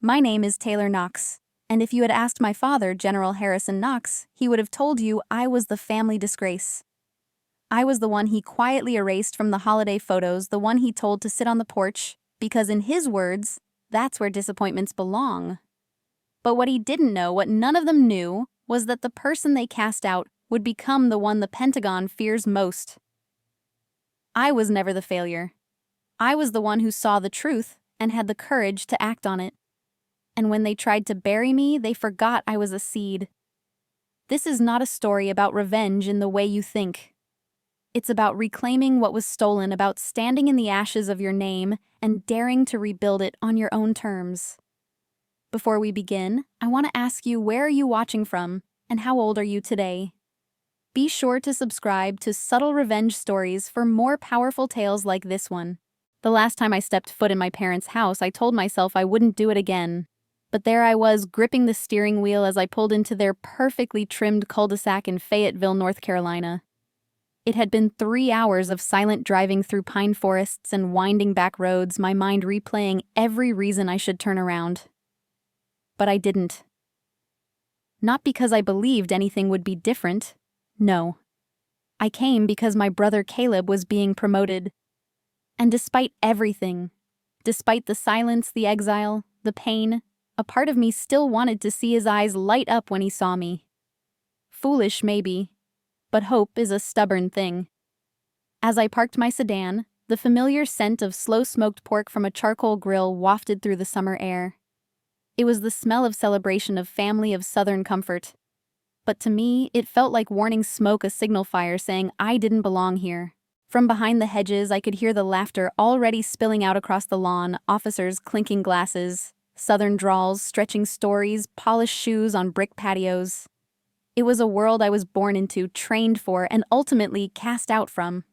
My name is Taylor Knox, and if you had asked my father, General Harrison Knox, he would have told you I was the family disgrace. I was the one he quietly erased from the holiday photos, the one he told to sit on the porch, because in his words, that's where disappointments belong. But what he didn't know, what none of them knew, was that the person they cast out would become the one the Pentagon fears most. I was never the failure. I was the one who saw the truth and had the courage to act on it. And when they tried to bury me, they forgot I was a seed. This is not a story about revenge in the way you think. It's about reclaiming what was stolen, about standing in the ashes of your name and daring to rebuild it on your own terms. Before we begin, I want to ask you, where are you watching from and how old are you today? Be sure to subscribe to Subtle Revenge Stories for more powerful tales like this one. The last time I stepped foot in my parents' house, I told myself I wouldn't do it again. But there I was, gripping the steering wheel as I pulled into their perfectly trimmed cul-de-sac in Fayetteville, North Carolina. It had been 3 hours of silent driving through pine forests and winding back roads, my mind replaying every reason I should turn around. But I didn't. Not because I believed anything would be different. No. I came because my brother Caleb was being promoted. And despite everything, despite the silence, the exile, the pain, a part of me still wanted to see his eyes light up when he saw me. Foolish, maybe, but hope is a stubborn thing. As I parked my sedan, the familiar scent of slow-smoked pork from a charcoal grill wafted through the summer air. It was the smell of celebration, of family, of Southern comfort. But to me, it felt like warning smoke, a signal fire saying I didn't belong here. From behind the hedges, I could hear the laughter already spilling out across the lawn, officers clinking glasses, Southern drawls, stretching stories, polished shoes on brick patios. It was a world I was born into, trained for, and ultimately cast out from.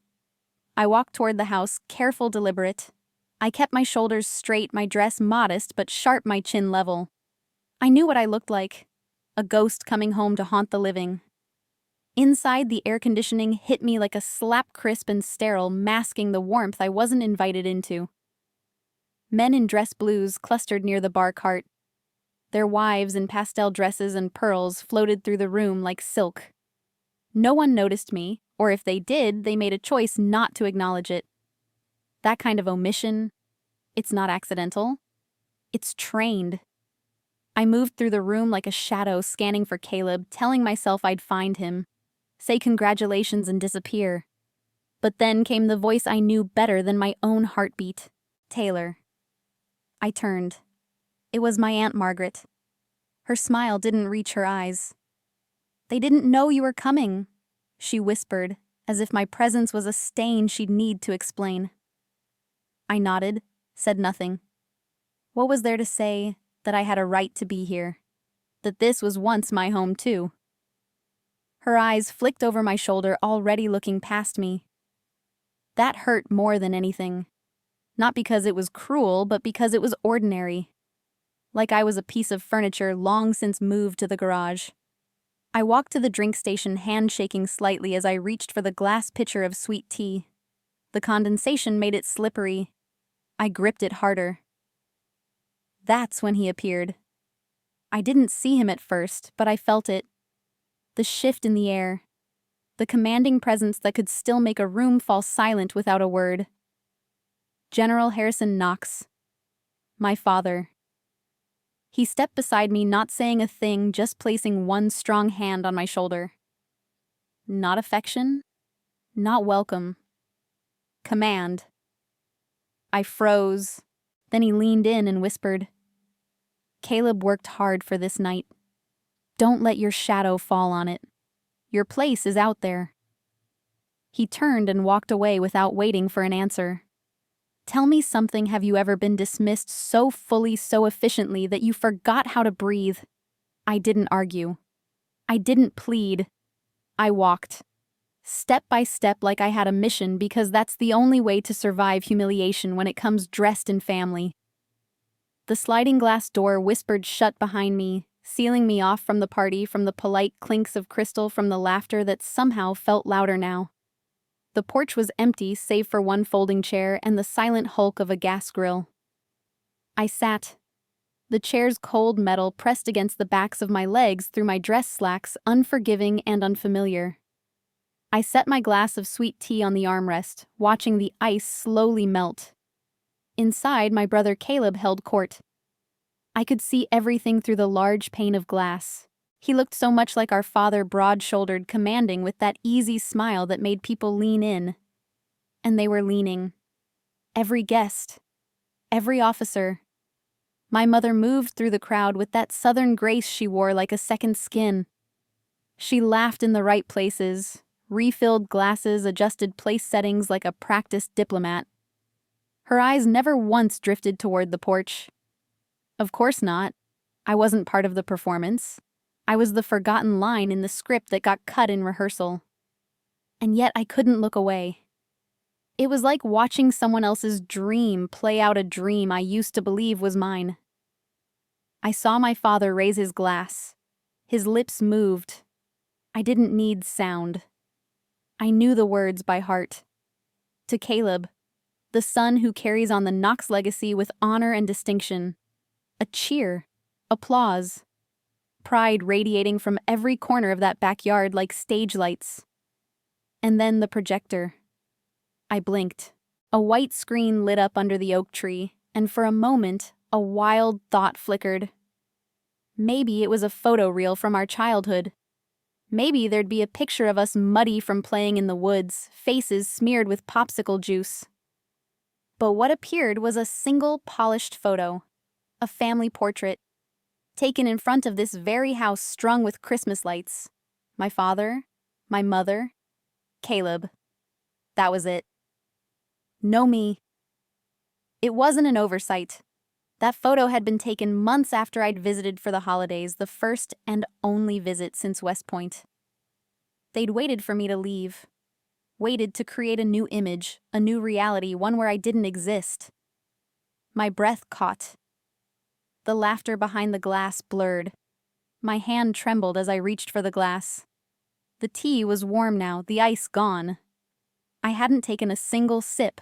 I walked toward the house, careful, deliberate. I kept my shoulders straight, my dress modest but sharp, my chin level. I knew what I looked like, a ghost coming home to haunt the living. Inside, the air conditioning hit me like a slap, crisp and sterile, masking the warmth I wasn't invited into. Men in dress blues clustered near the bar cart. Their wives in pastel dresses and pearls floated through the room like silk. No one noticed me, or if they did, they made a choice not to acknowledge it. That kind of omission, it's not accidental. It's trained. I moved through the room like a shadow, scanning for Caleb, telling myself I'd find him, say congratulations and disappear. But then came the voice I knew better than my own heartbeat. Taylor. I turned. It was my Aunt Margaret. Her smile didn't reach her eyes. "They didn't know you were coming," she whispered, as if my presence was a stain she'd need to explain. I nodded, said nothing. What was there to say? That I had a right to be here. That this was once my home too. Her eyes flicked over my shoulder, already looking past me. That hurt more than anything. Not because it was cruel, but because it was ordinary. Like I was a piece of furniture long since moved to the garage. I walked to the drink station, hand shaking slightly as I reached for the glass pitcher of sweet tea. The condensation made it slippery. I gripped it harder. That's when he appeared. I didn't see him at first, but I felt it. The shift in the air. The commanding presence that could still make a room fall silent without a word. General Harrison Knox. My father. He stepped beside me, not saying a thing, just placing one strong hand on my shoulder. Not affection. Not welcome. Command. I froze. Then he leaned in and whispered, "Caleb worked hard for this night. Don't let your shadow fall on it. Your place is out there." He turned and walked away without waiting for an answer. Tell me something. Have you ever been dismissed so fully, so efficiently that you forgot how to breathe? I didn't argue. I didn't plead. I walked. Step by step, like I had a mission, because that's the only way to survive humiliation when it comes dressed in family. The sliding glass door whispered shut behind me, sealing me off from the party, from the polite clinks of crystal, from the laughter that somehow felt louder now. The porch was empty, save for one folding chair and the silent hulk of a gas grill. I sat. The chair's cold metal pressed against the backs of my legs through my dress slacks, unforgiving and unfamiliar. I set my glass of sweet tea on the armrest, watching the ice slowly melt. Inside, my brother Caleb held court. I could see everything through the large pane of glass. He looked so much like our father, broad-shouldered, commanding, with that easy smile that made people lean in. And they were leaning. Every guest. Every officer. My mother moved through the crowd with that southern grace she wore like a second skin. She laughed in the right places, refilled glasses, adjusted place settings like a practiced diplomat. Her eyes never once drifted toward the porch. Of course not. I wasn't part of the performance. I was the forgotten line in the script that got cut in rehearsal. And yet I couldn't look away. It was like watching someone else's dream play out a dream I used to believe was mine. I saw my father raise his glass. His lips moved. I didn't need sound. I knew the words by heart. To Caleb, the son who carries on the Knox legacy with honor and distinction. A cheer. Applause. Pride radiating from every corner of that backyard like stage lights. And then the projector. I blinked. A white screen lit up under the oak tree, and for a moment, a wild thought flickered. Maybe it was a photo reel from our childhood. Maybe there'd be a picture of us muddy from playing in the woods, faces smeared with popsicle juice. But what appeared was a single polished photo. A family portrait. Taken in front of this very house strung with Christmas lights. My father, my mother, Caleb. That was it. No me. It wasn't an oversight. That photo had been taken months after I'd visited for the holidays, the first and only visit since West Point. They'd waited for me to leave. Waited to create a new image, a new reality, one where I didn't exist. My breath caught. The laughter behind the glass blurred. My hand trembled as I reached for the glass. The tea was warm now, the ice gone. I hadn't taken a single sip.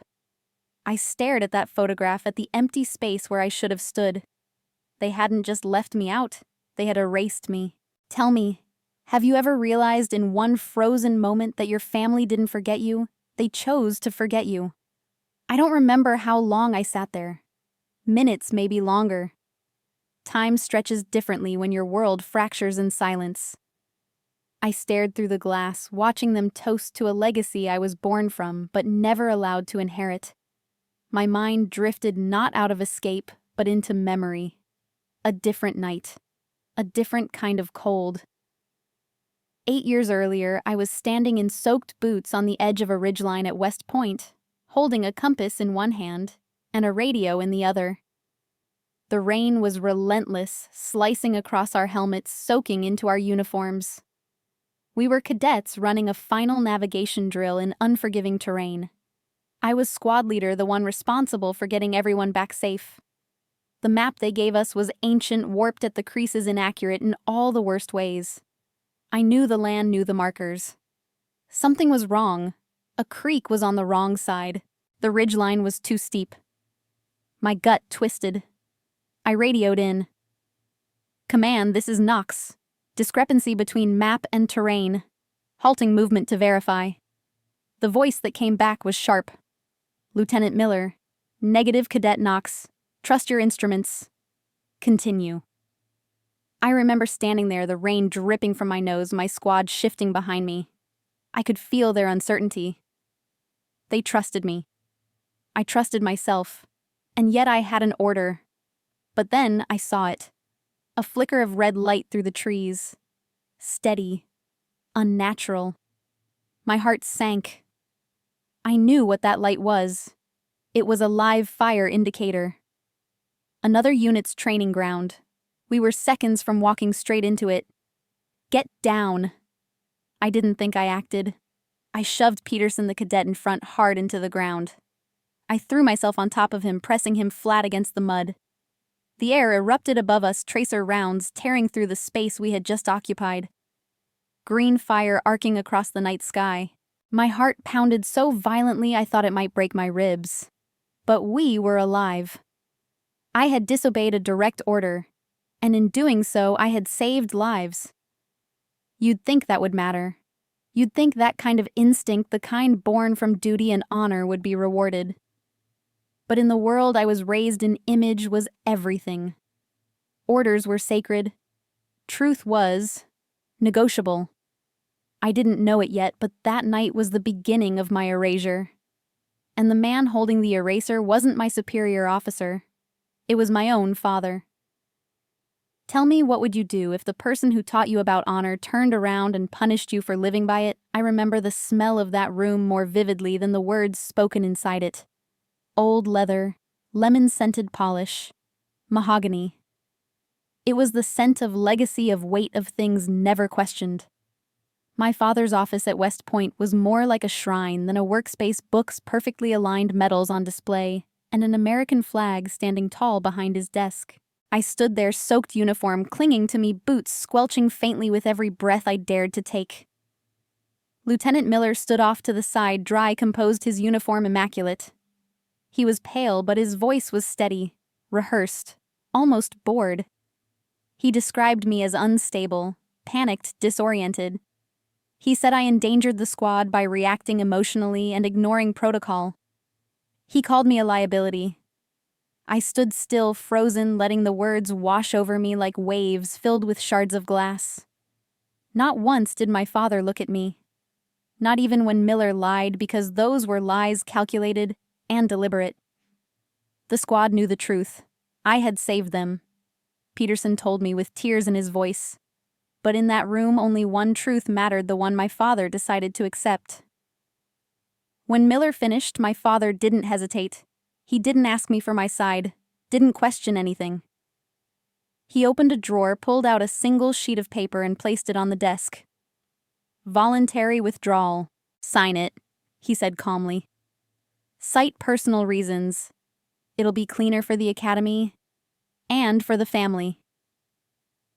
I stared at that photograph, at the empty space where I should have stood. They hadn't just left me out, they had erased me. Tell me, have you ever realized in one frozen moment that your family didn't forget you? They chose to forget you. I don't remember how long I sat there. Minutes, maybe longer. Time stretches differently when your world fractures in silence. I stared through the glass, watching them toast to a legacy I was born from, but never allowed to inherit. My mind drifted not out of escape, but into memory. A different night. A different kind of cold. 8 years earlier, I was standing in soaked boots on the edge of a ridgeline at West Point, holding a compass in one hand and a radio in the other. The rain was relentless, slicing across our helmets, soaking into our uniforms. We were cadets running a final navigation drill in unforgiving terrain. I was squad leader, the one responsible for getting everyone back safe. The map they gave us was ancient, warped at the creases, inaccurate in all the worst ways. I knew the land, knew the markers. Something was wrong. A creek was on the wrong side. The ridgeline was too steep. My gut twisted. I radioed in. "Command, this is Knox. Discrepancy between map and terrain. Halting movement to verify." The voice that came back was sharp. "Lieutenant Miller. Negative, Cadet Knox. Trust your instruments. Continue." I remember standing there, the rain dripping from my nose, my squad shifting behind me. I could feel their uncertainty. They trusted me. I trusted myself. And yet I had an order. But then I saw it. A flicker of red light through the trees. Steady. Unnatural. My heart sank. I knew what that light was. It was a live fire indicator. Another unit's training ground. We were seconds from walking straight into it. "Get down." I didn't think I acted. I shoved Peterson, the cadet, in front hard into the ground. I threw myself on top of him, pressing him flat against the mud. The air erupted above us, tracer rounds tearing through the space we had just occupied. Green fire arcing across the night sky. My heart pounded so violently I thought it might break my ribs. But we were alive. I had disobeyed a direct order, and in doing so, I had saved lives. You'd think that would matter. You'd think that kind of instinct, the kind born from duty and honor, would be rewarded. But in the world I was raised in, image was everything. Orders were sacred. Truth was negotiable. I didn't know it yet, but that night was the beginning of my erasure. And the man holding the eraser wasn't my superior officer. It was my own father. Tell me, what would you do if the person who taught you about honor turned around and punished you for living by it? I remember the smell of that room more vividly than the words spoken inside it. Old leather, lemon-scented polish, mahogany. It was the scent of legacy, of weight, of things never questioned. My father's office at West Point was more like a shrine than a workspace, books, perfectly aligned medals on display, and an American flag standing tall behind his desk. I stood there, soaked uniform clinging to me, boots squelching faintly with every breath I dared to take. Lieutenant Miller stood off to the side, dry, composed, his uniform immaculate. He was pale, but his voice was steady, rehearsed, almost bored. He described me as unstable, panicked, disoriented. He said I endangered the squad by reacting emotionally and ignoring protocol. He called me a liability. I stood still, frozen, letting the words wash over me like waves filled with shards of glass. Not once did my father look at me. Not even when Miller lied, because those were lies calculated and deliberate. The squad knew the truth. I had saved them. Peterson told me with tears in his voice. But in that room, only one truth mattered, the one my father decided to accept. When Miller finished, my father didn't hesitate. He didn't ask me for my side, didn't question anything. He opened a drawer, pulled out a single sheet of paper, and placed it on the desk. Voluntary withdrawal. Sign it, he said calmly. Cite personal reasons. It'll be cleaner for the academy and for the family.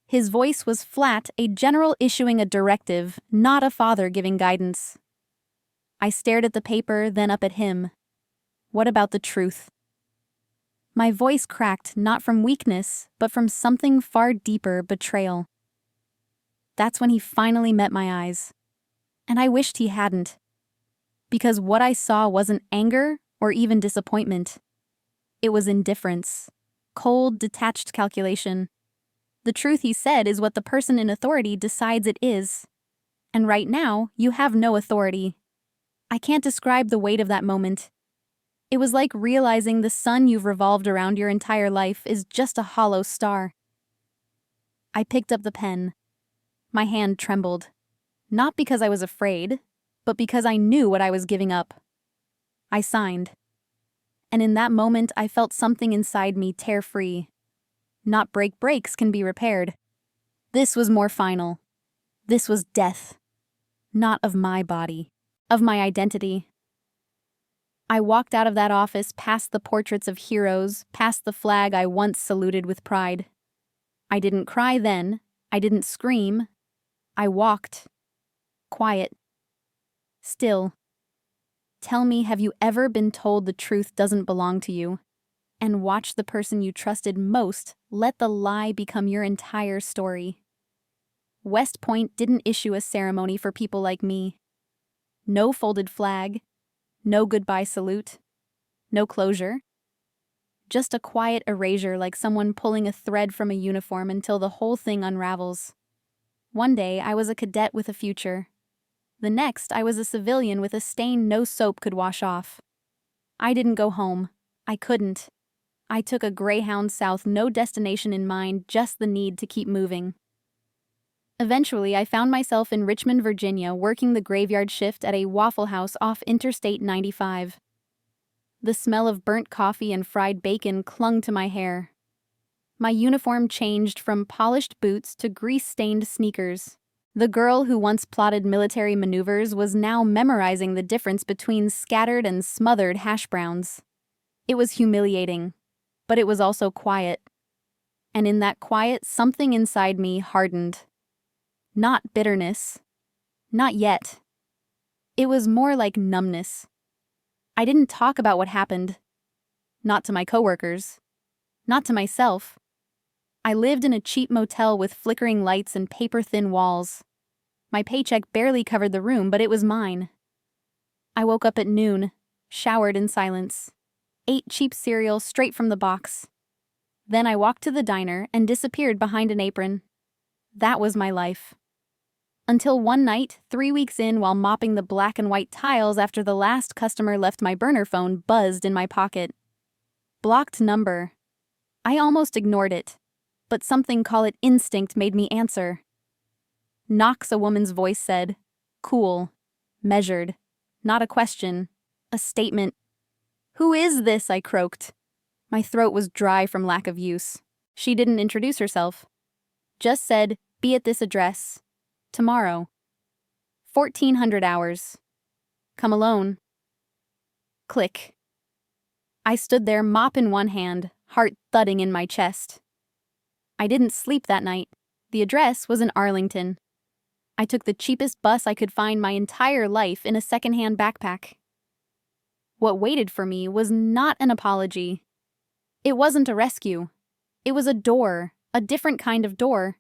His voice was flat, a general issuing a directive, not a father giving guidance. I stared at the paper, then up at him. What about the truth? My voice cracked, not from weakness, but from something far deeper, betrayal. That's when he finally met my eyes. And I wished he hadn't. Because what I saw wasn't anger or even disappointment. It was indifference. Cold, detached calculation. The truth, he said, is what the person in authority decides it is. And right now, you have no authority. I can't describe the weight of that moment. It was like realizing the sun you've revolved around your entire life is just a hollow star. I picked up the pen. My hand trembled. Not because I was afraid, but because I knew what I was giving up. I signed. And in that moment, I felt something inside me tear free. Not breaks can be repaired. This was more final. This was death. Not of my body, of my identity. I walked out of that office, past the portraits of heroes, past the flag I once saluted with pride. I didn't cry then. I didn't scream. I walked. Quiet. Still. Tell me, have you ever been told the truth doesn't belong to you? And watch the person you trusted most let the lie become your entire story. West Point didn't issue a ceremony for people like me. No folded flag. No goodbye salute. No closure. Just a quiet erasure, like someone pulling a thread from a uniform until the whole thing unravels. One day, I was a cadet with a future. The next, I was a civilian with a stain no soap could wash off. I didn't go home. I couldn't. I took a Greyhound south, no destination in mind, just the need to keep moving. Eventually, I found myself in Richmond, Virginia, working the graveyard shift at a Waffle House off Interstate 95. The smell of burnt coffee and fried bacon clung to my hair. My uniform changed from polished boots to grease-stained sneakers. The girl who once plotted military maneuvers was now memorizing the difference between scattered and smothered hash browns. It was humiliating, but it was also quiet. And in that quiet, something inside me hardened. Not bitterness. Not yet. It was more like numbness. I didn't talk about what happened. Not to my coworkers. Not to myself. I lived in a cheap motel with flickering lights and paper-thin walls. My paycheck barely covered the room, but it was mine. I woke up at noon, showered in silence, ate cheap cereal straight from the box. Then I walked to the diner and disappeared behind an apron. That was my life. Until one night, 3 weeks in, while mopping the black and white tiles after the last customer left, my burner phone buzzed in my pocket. Blocked number. I almost ignored it, but something, call it instinct, made me answer. Knox, a woman's voice said. Cool. Measured. Not a question. A statement. Who is this? I croaked. My throat was dry from lack of use. She didn't introduce herself. Just said, be at this address. Tomorrow. 1400 hours. Come alone. Click. I stood there, mop in one hand, heart thudding in my chest. I didn't sleep that night. The address was in Arlington. I took the cheapest bus I could find my entire life in a secondhand backpack. What waited for me was not an apology. It wasn't a rescue. It was a door, a different kind of door.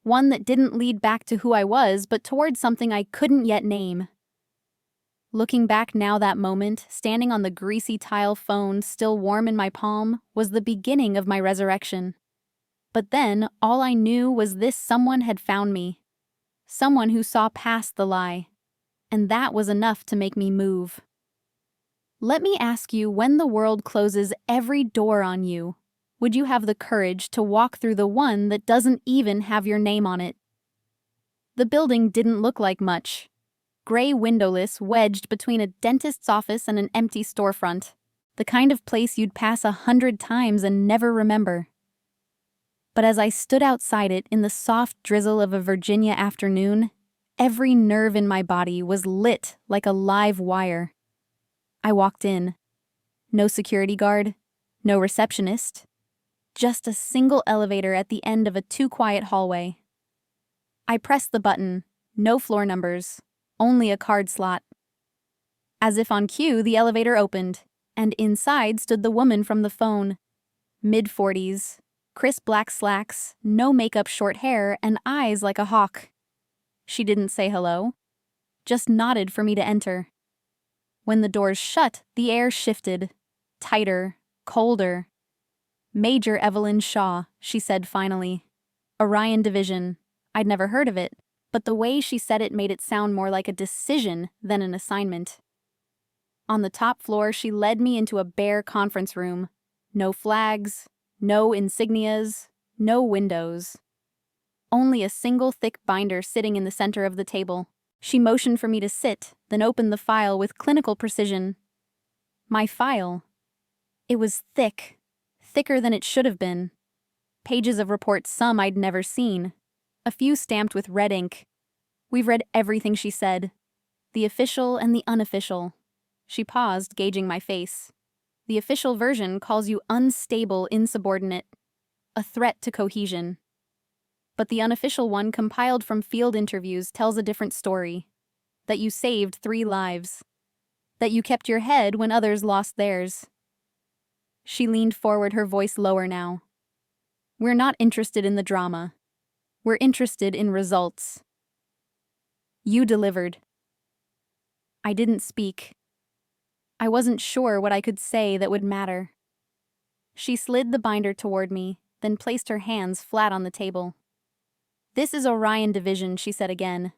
One that didn't lead back to who I was, but towards something I couldn't yet name. Looking back now, that moment, standing on the greasy tile phone still warm in my palm, was the beginning of my resurrection. But then, all I knew was this: someone had found me. Someone who saw past the lie. And that was enough to make me move. Let me ask you, when the world closes every door on you, would you have the courage to walk through the one that doesn't even have your name on it? The building didn't look like much. Gray windowless, wedged between a dentist's office and an empty storefront. The kind of place you'd pass 100 times and never remember. But as I stood outside it in the soft drizzle of a Virginia afternoon, every nerve in my body was lit like a live wire. I walked in. No security guard, no receptionist, just a single elevator at the end of a too-quiet hallway. I pressed the button, no floor numbers, only a card slot. As if on cue, the elevator opened, and inside stood the woman from the phone. Mid-40s, crisp black slacks, no makeup, short hair, and eyes like a hawk. She didn't say hello, just nodded for me to enter. When the doors shut, the air shifted, tighter, colder. Major Evelyn Shaw, she said finally. Orion Division. I'd never heard of it, but the way she said it made it sound more like a decision than an assignment. On the top floor, she led me into a bare conference room. No flags, no insignias, no windows. Only a single thick binder sitting in the center of the table. She motioned for me to sit, then opened the file with clinical precision. My file. It was thick, thicker than it should have been. Pages of reports, some I'd never seen. A few stamped with red ink. We've read everything, she said. The official and the unofficial. She paused, gauging my face. The official version calls you unstable, insubordinate. A threat to cohesion. But the unofficial one, compiled from field interviews, tells a different story. That you saved 3 lives. That you kept your head when others lost theirs. She leaned forward, her voice lower now. We're not interested in the drama. We're interested in results. You delivered. I didn't speak. I wasn't sure what I could say that would matter. She slid the binder toward me, then placed her hands flat on the table. This is Orion Division, she said again.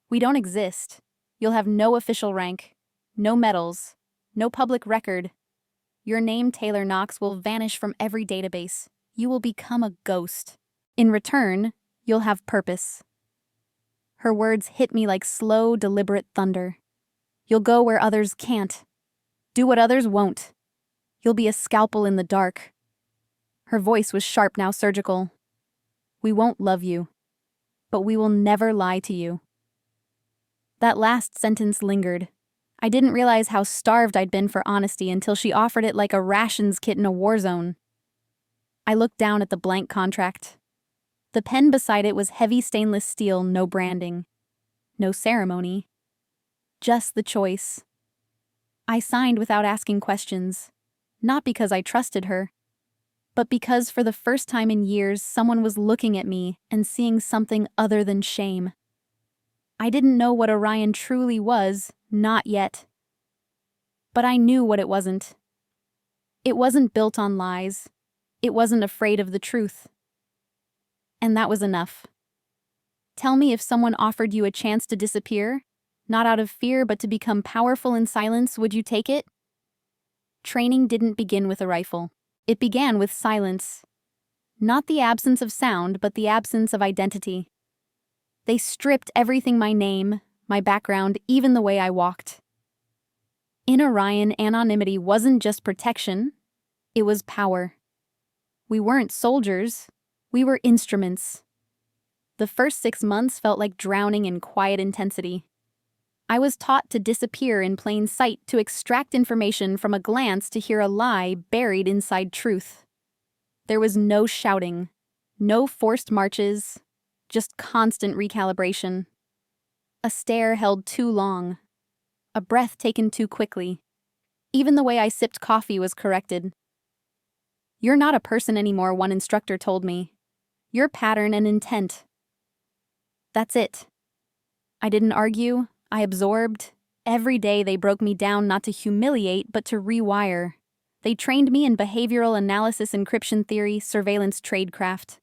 We don't exist. You'll have no official rank, no medals, no public record. Your name, Taylor Knox, will vanish from every database. You will become a ghost. In return, you'll have purpose. Her words hit me like slow, deliberate thunder. You'll go where others can't. Do what others won't. You'll be a scalpel in the dark. Her voice was sharp, now surgical. We won't love you, but we will never lie to you. That last sentence lingered. I didn't realize how starved I'd been for honesty until she offered it like a rations kit in a war zone. I looked down at the blank contract. The pen beside it was heavy stainless steel, no branding. No ceremony. Just the choice. I signed without asking questions. Not because I trusted her, but because for the first time in years someone was looking at me and seeing something other than shame. I didn't know what Orion truly was, not yet. But I knew what it wasn't. It wasn't built on lies. It wasn't afraid of the truth. And that was enough. Tell me, if someone offered you a chance to disappear, not out of fear but to become powerful in silence, would you take it? Training didn't begin with a rifle. It began with silence. Not the absence of sound, but the absence of identity. They stripped everything: my name, my background, even the way I walked. In Orion, anonymity wasn't just protection, it was power. We weren't soldiers, we were instruments. The first 6 months felt like drowning in quiet intensity. I was taught to disappear in plain sight, to extract information from a glance, to hear a lie buried inside truth. There was no shouting, no forced marches, just constant recalibration. A stare held too long, a breath taken too quickly. Even the way I sipped coffee was corrected. "You're not a person anymore," one instructor told me. "You're pattern and intent." That's it. I didn't argue. I absorbed. Every day they broke me down, not to humiliate, but to rewire. They trained me in behavioral analysis, encryption theory, surveillance tradecraft.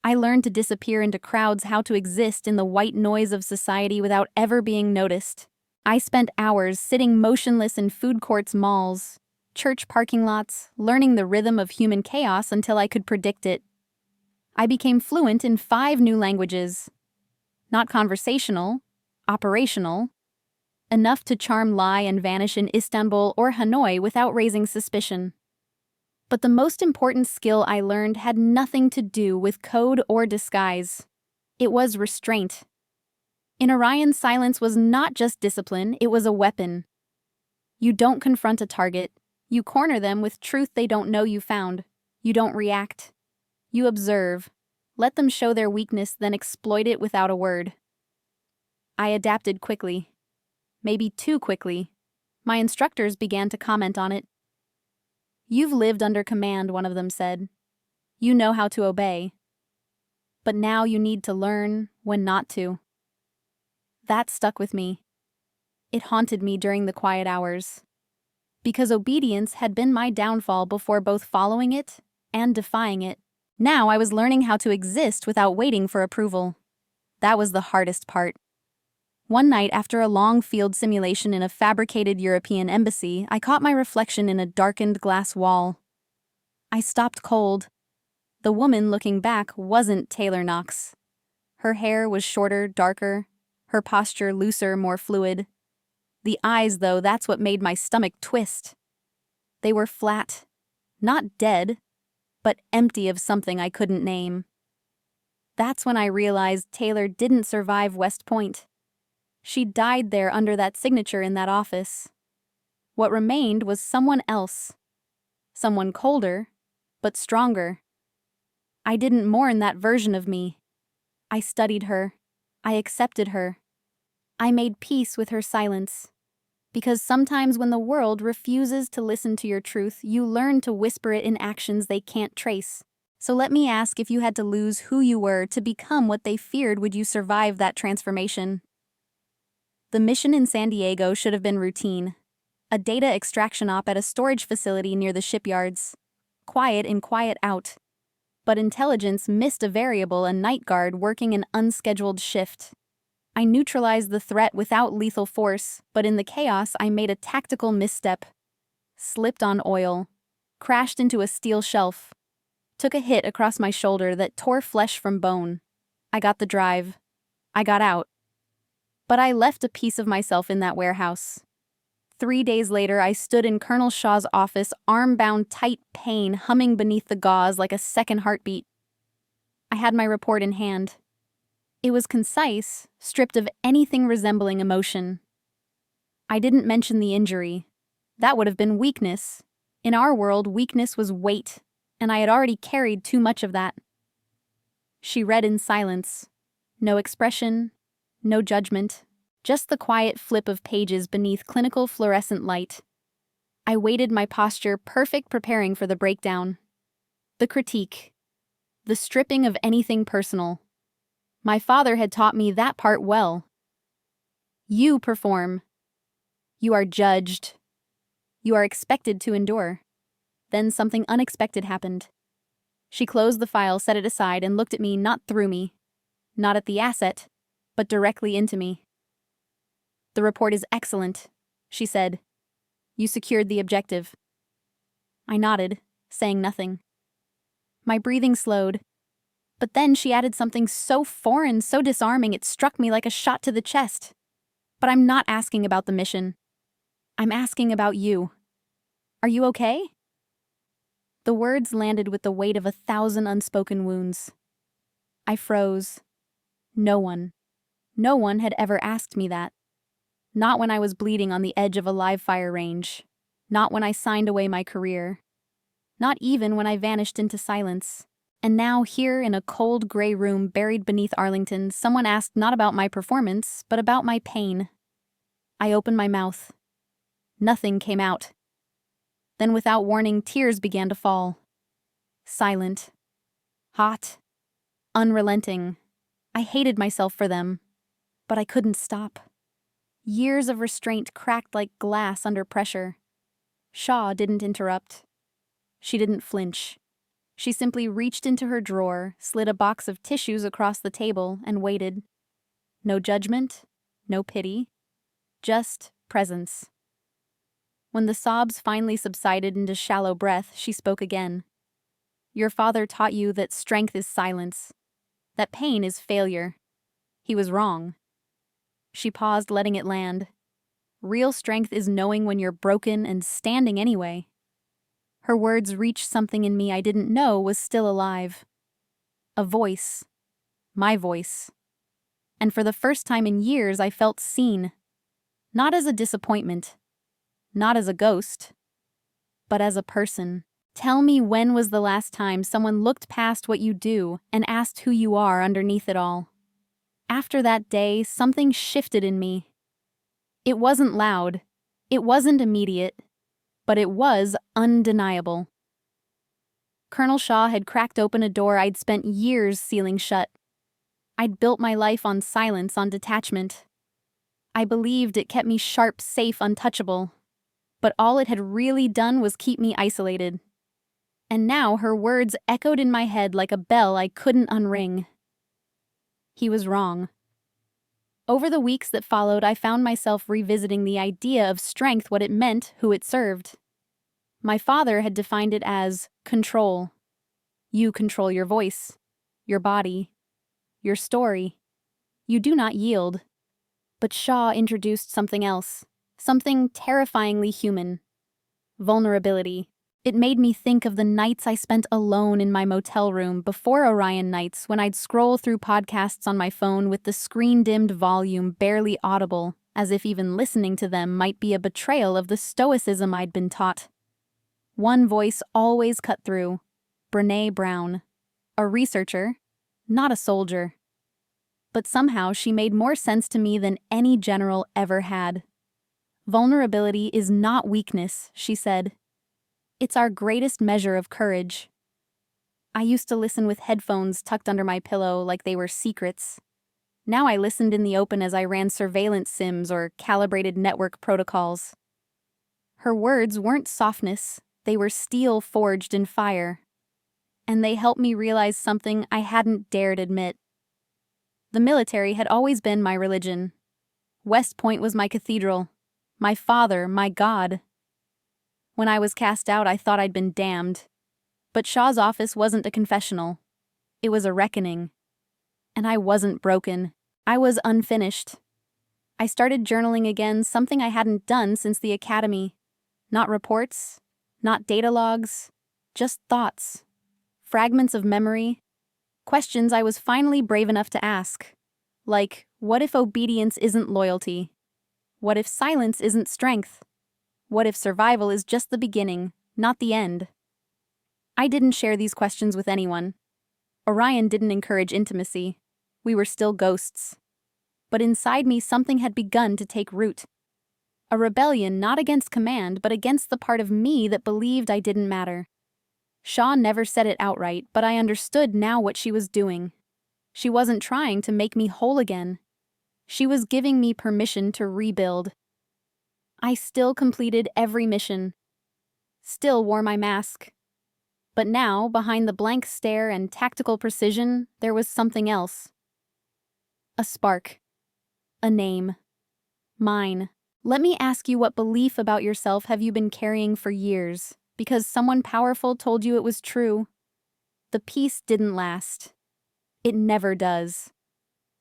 I learned to disappear into crowds, how to exist in the white noise of society without ever being noticed. I spent hours sitting motionless in food courts, malls, church parking lots, learning the rhythm of human chaos until I could predict it. I became fluent in 5 new languages. Not conversational, operational, enough to charm, lie, and vanish in Istanbul or Hanoi without raising suspicion. But the most important skill I learned had nothing to do with code or disguise. It was restraint. In Orion, silence was not just discipline, it was a weapon. You don't confront a target. You corner them with truth they don't know you found. You don't react. You observe. Let them show their weakness, then exploit it without a word. I adapted quickly. Maybe too quickly. My instructors began to comment on it. "You've lived under command," one of them said. "You know how to obey. But now you need to learn when not to." That stuck with me. It haunted me during the quiet hours. Because obedience had been my downfall before, both following it and defying it. Now I was learning how to exist without waiting for approval. That was the hardest part. One night, after a long field simulation in a fabricated European embassy, I caught my reflection in a darkened glass wall. I stopped cold. The woman looking back wasn't Taylor Knox. Her hair was shorter, darker, her posture looser, more fluid. The eyes, though, that's what made my stomach twist. They were flat, not dead, but empty of something I couldn't name. That's when I realized Taylor didn't survive West Point. She died there under that signature in that office. What remained was someone else. Someone colder, but stronger. I didn't mourn that version of me. I studied her. I accepted her. I made peace with her silence. Because sometimes when the world refuses to listen to your truth, you learn to whisper it in actions they can't trace. So let me ask, if you had to lose who you were to become what they feared, would you survive that transformation? The mission in San Diego should have been routine. A data extraction op at a storage facility near the shipyards. Quiet in, quiet out. But intelligence missed a variable, a night guard working an unscheduled shift. I neutralized the threat without lethal force, but in the chaos I made a tactical misstep. Slipped on oil. Crashed into a steel shelf. Took a hit across my shoulder that tore flesh from bone. I got the drive. I got out. But I left a piece of myself in that warehouse. 3 days later, I stood in Colonel Shaw's office, arm bound tight, pain humming beneath the gauze like a second heartbeat. I had my report in hand. It was concise, stripped of anything resembling emotion. I didn't mention the injury. That would have been weakness. In our world, weakness was weight, and I had already carried too much of that. She read in silence. No expression, no judgment, just the quiet flip of pages beneath clinical fluorescent light. I waited, my posture perfect, preparing for the breakdown. The critique. The stripping of anything personal. My father had taught me that part well. You perform. You are judged. You are expected to endure. Then something unexpected happened. She closed the file, set it aside, and looked at me, not through me, not at the asset, but directly into me. The report is excellent, she said. You secured the objective. I nodded, saying nothing. My breathing slowed. But then she added something so foreign, so disarming, it struck me like a shot to the chest. But I'm not asking about the mission. I'm asking about you. Are you okay? The words landed with the weight of 1,000 unspoken wounds. I froze. No one had ever asked me that. Not when I was bleeding on the edge of a live fire range. Not when I signed away my career. Not even when I vanished into silence. And now, here in a cold gray room buried beneath Arlington, someone asked not about my performance, but about my pain. I opened my mouth. Nothing came out. Then, without warning, tears began to fall. Silent. Hot. Unrelenting. I hated myself for them. But I couldn't stop. Years of restraint cracked like glass under pressure. Shaw didn't interrupt. She didn't flinch. She simply reached into her drawer, slid a box of tissues across the table, and waited. No judgment, no pity, just presence. When the sobs finally subsided into shallow breath, she spoke again. Your father taught you that strength is silence, that pain is failure. He was wrong. She paused, letting it land. Real strength is knowing when you're broken and standing anyway. Her words reached something in me I didn't know was still alive. A voice. My voice. And for the first time in years, I felt seen. Not as a disappointment. Not as a ghost. But as a person. Tell me, when was the last time someone looked past what you do and asked who you are underneath it all? After that day, something shifted in me. It wasn't loud. It wasn't immediate. But it was undeniable. Colonel Shaw had cracked open a door I'd spent years sealing shut. I'd built my life on silence, on detachment. I believed it kept me sharp, safe, untouchable. But all it had really done was keep me isolated. And now her words echoed in my head like a bell I couldn't unring. He was wrong. Over the weeks that followed, I found myself revisiting the idea of strength, what it meant, who it served. My father had defined it as control. You control your voice, your body, your story. You do not yield. But Shaw introduced something else, something terrifyingly human. Vulnerability. It made me think of the nights I spent alone in my motel room before Orion nights, when I'd scroll through podcasts on my phone with the screen-dimmed volume barely audible, as if even listening to them might be a betrayal of the stoicism I'd been taught. One voice always cut through. Brené Brown. A researcher, not a soldier. But somehow she made more sense to me than any general ever had. Vulnerability is not weakness, she said. It's our greatest measure of courage. I used to listen with headphones tucked under my pillow like they were secrets. Now I listened in the open as I ran surveillance sims or calibrated network protocols. Her words weren't softness, they were steel forged in fire. And they helped me realize something I hadn't dared admit. The military had always been my religion. West Point was my cathedral, my father, my God. When I was cast out, I thought I'd been damned. But Shaw's office wasn't a confessional. It was a reckoning. And I wasn't broken. I was unfinished. I started journaling again, something I hadn't done since the academy. Not reports, not data logs, just thoughts. Fragments of memory. Questions I was finally brave enough to ask. Like, what if obedience isn't loyalty? What if silence isn't strength? What if survival is just the beginning, not the end? I didn't share these questions with anyone. Orion didn't encourage intimacy. We were still ghosts. But inside me, something had begun to take root. A rebellion not against command, but against the part of me that believed I didn't matter. Shaw never said it outright, but I understood now what she was doing. She wasn't trying to make me whole again. She was giving me permission to rebuild. I still completed every mission. Still wore my mask. But now, behind the blank stare and tactical precision, there was something else. A spark. A name. Mine. Let me ask you, what belief about yourself have you been carrying for years? Because someone powerful told you it was true. The peace didn't last. It never does.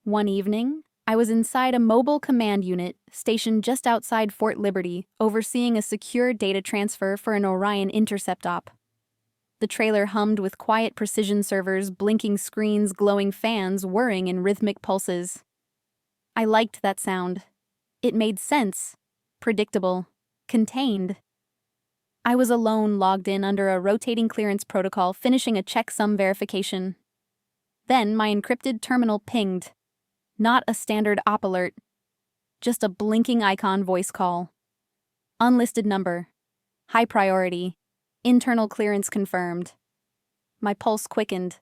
One evening, I was inside a mobile command unit stationed just outside Fort Liberty, overseeing a secure data transfer for an Orion intercept op. The trailer hummed with quiet precision servers, blinking screens, glowing fans, whirring in rhythmic pulses. I liked that sound. It made sense. Predictable. Contained. I was alone, logged in under a rotating clearance protocol, finishing a checksum verification. Then my encrypted terminal pinged. Not a standard op alert. Just a blinking icon voice call. Unlisted number. High priority. Internal clearance confirmed. My pulse quickened.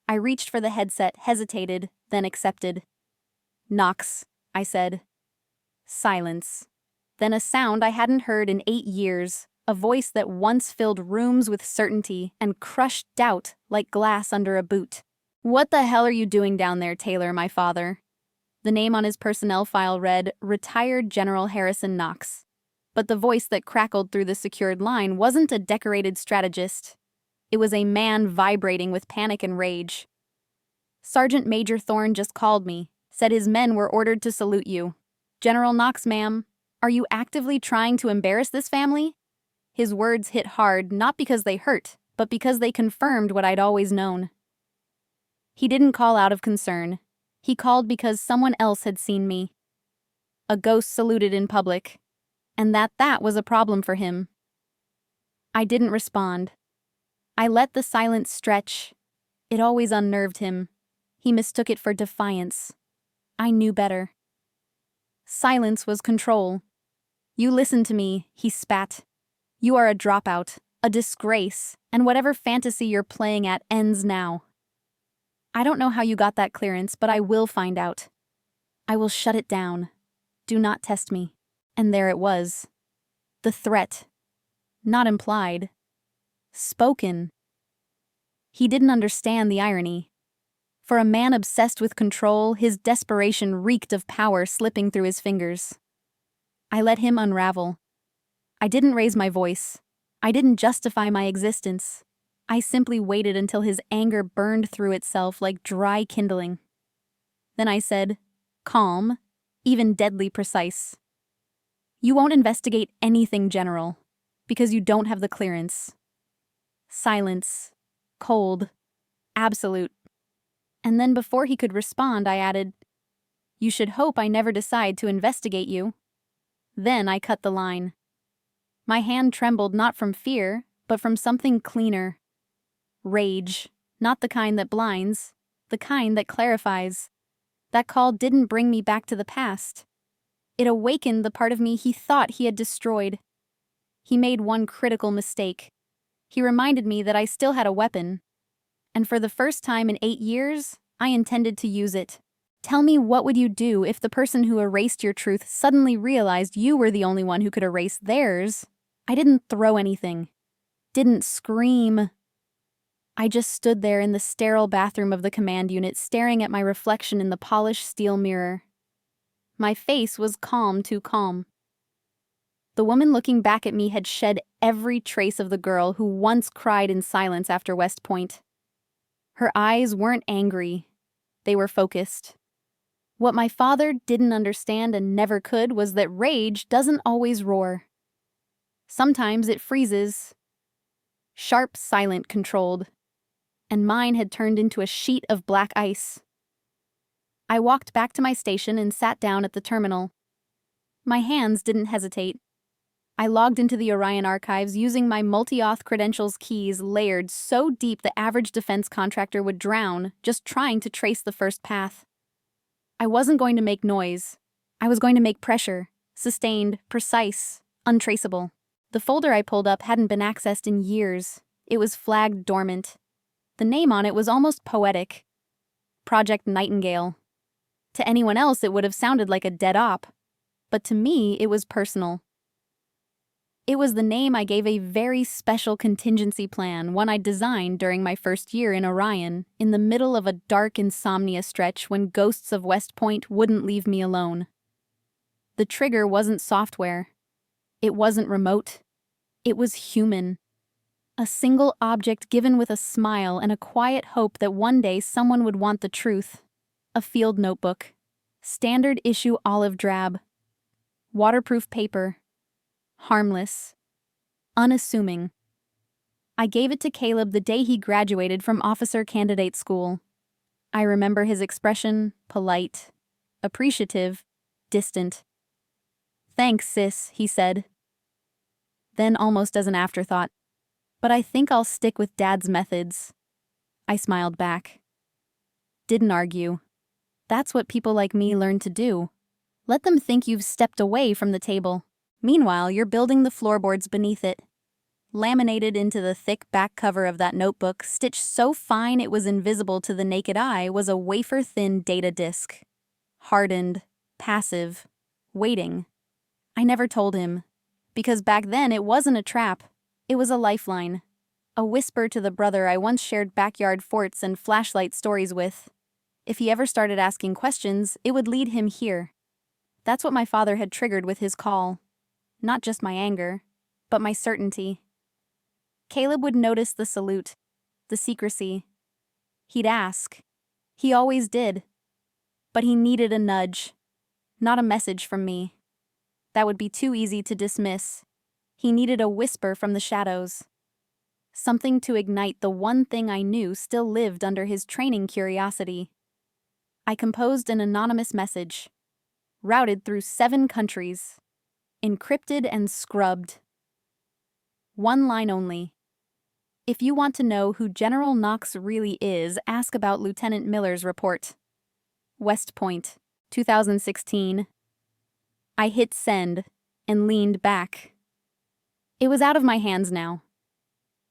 I reached for the headset, hesitated, then accepted. Knox, I said. Silence. Then a sound I hadn't heard in 8 years. A voice that once filled rooms with certainty and crushed doubt like glass under a boot. What the hell are you doing down there, Taylor, my father? The name on his personnel file read, Retired General Harrison Knox. But the voice that crackled through the secured line wasn't a decorated strategist. It was a man vibrating with panic and rage. Sergeant Major Thorne just called me, said his men were ordered to salute you. General Knox, ma'am, are you actively trying to embarrass this family? His words hit hard, not because they hurt, but because they confirmed what I'd always known. He didn't call out of concern. He called because someone else had seen me. A ghost saluted in public, and that was a problem for him. I didn't respond. I let the silence stretch. It always unnerved him. He mistook it for defiance. I knew better. Silence was control. You listen to me, he spat. You are a dropout, a disgrace, and whatever fantasy you're playing at ends now. I don't know how you got that clearance, but I will find out. I will shut it down. Do not test me. And there it was. The threat. Not implied. Spoken. He didn't understand the irony. For a man obsessed with control, his desperation reeked of power slipping through his fingers. I let him unravel. I didn't raise my voice. I didn't justify my existence. I simply waited until his anger burned through itself like dry kindling. Then I said, calm, even deadly precise. You won't investigate anything, General, because you don't have the clearance. Silence. Cold. Absolute. And then before he could respond, I added, you should hope I never decide to investigate you. Then I cut the line. My hand trembled not from fear, but from something cleaner. Rage, not the kind that blinds, the kind that clarifies. That call didn't bring me back to the past. It awakened the part of me he thought he had destroyed. He made one critical mistake. He reminded me that I still had a weapon. And for the first time in 8 years, I intended to use it. Tell me, what would you do if the person who erased your truth suddenly realized you were the only one who could erase theirs? I didn't throw anything. Didn't scream. I just stood there in the sterile bathroom of the command unit, staring at my reflection in the polished steel mirror. My face was calm, too calm. The woman looking back at me had shed every trace of the girl who once cried in silence after West Point. Her eyes weren't angry. They were focused. What my father didn't understand and never could was that rage doesn't always roar. Sometimes it freezes. Sharp, silent, controlled. And mine had turned into a sheet of black ice. I walked back to my station and sat down at the terminal. My hands didn't hesitate. I logged into the Orion archives using my multi-auth credentials keys layered so deep the average defense contractor would drown just trying to trace the first path. I wasn't going to make noise. I was going to make pressure, sustained, precise, untraceable. The folder I pulled up hadn't been accessed in years. It was flagged dormant. The name on it was almost poetic. Project Nightingale. To anyone else, it would have sounded like a dead op. But to me, it was personal. It was the name I gave a very special contingency plan, one I designed during my first year in Orion, in the middle of a dark insomnia stretch when ghosts of West Point wouldn't leave me alone. The trigger wasn't software. It wasn't remote. It was human. A single object given with a smile and a quiet hope that one day someone would want the truth. A field notebook. Standard issue olive drab. Waterproof paper. Harmless. Unassuming. I gave it to Caleb the day he graduated from officer candidate school. I remember his expression, polite, appreciative, distant. "Thanks, sis," he said. Then almost as an afterthought, "But I think I'll stick with Dad's methods." I smiled back. Didn't argue. That's what people like me learn to do. Let them think you've stepped away from the table. Meanwhile, you're building the floorboards beneath it. Laminated into the thick back cover of that notebook, stitched so fine it was invisible to the naked eye, was a wafer-thin data disk. Hardened, passive, waiting. I never told him, because back then it wasn't a trap. It was a lifeline. A whisper to the brother I once shared backyard forts and flashlight stories with. If he ever started asking questions, it would lead him here. That's what my father had triggered with his call. Not just my anger, but my certainty. Caleb would notice the salute, the secrecy. He'd ask. He always did. But he needed a nudge, not a message from me. That would be too easy to dismiss. He needed a whisper from the shadows. Something to ignite the one thing I knew still lived under his training curiosity. I composed an anonymous message, routed through 7 countries, encrypted and scrubbed. One line only. If you want to know who General Knox really is, ask about Lieutenant Miller's report. West Point, 2016. I hit send and leaned back. It was out of my hands now.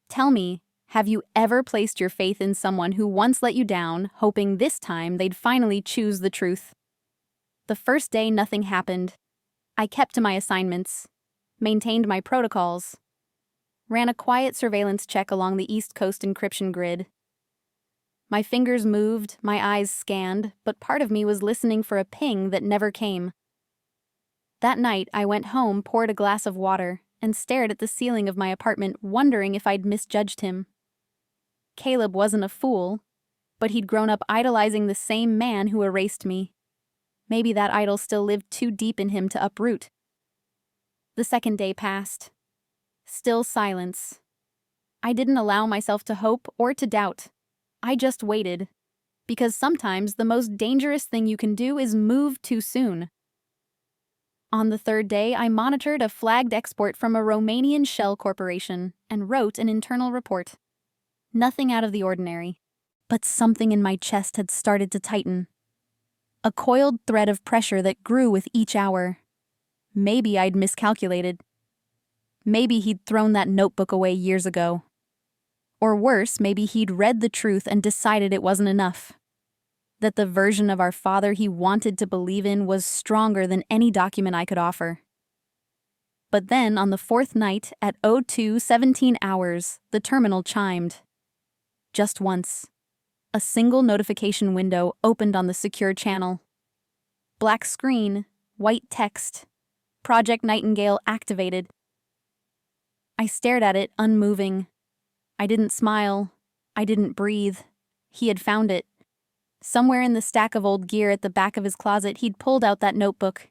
Tell me, have you ever placed your faith in someone who once let you down, hoping this time they'd finally choose the truth? The first day, nothing happened. I kept to my assignments, maintained my protocols, ran a quiet surveillance check along the East Coast encryption grid. My fingers moved, my eyes scanned, but part of me was listening for a ping that never came. That night, I went home, poured a glass of water, and stared at the ceiling of my apartment, wondering if I'd misjudged him. Caleb wasn't a fool, but he'd grown up idolizing the same man who erased me. Maybe that idol still lived too deep in him to uproot. The second day passed. Still silence. I didn't allow myself to hope or to doubt. I just waited. Because sometimes the most dangerous thing you can do is move too soon. On the third day, I monitored a flagged export from a Romanian shell corporation and wrote an internal report. Nothing out of the ordinary. But something in my chest had started to tighten. A coiled thread of pressure that grew with each hour. Maybe I'd miscalculated. Maybe he'd thrown that notebook away years ago. Or worse, maybe he'd read the truth and decided it wasn't enough. That the version of our father he wanted to believe in was stronger than any document I could offer. But then, on the 4th night, at 02:17 hours, the terminal chimed. Just once. A single notification window opened on the secure channel. Black screen, white text. Project Nightingale activated. I stared at it, unmoving. I didn't smile. I didn't breathe. He had found it. Somewhere in the stack of old gear at the back of his closet, he'd pulled out that notebook.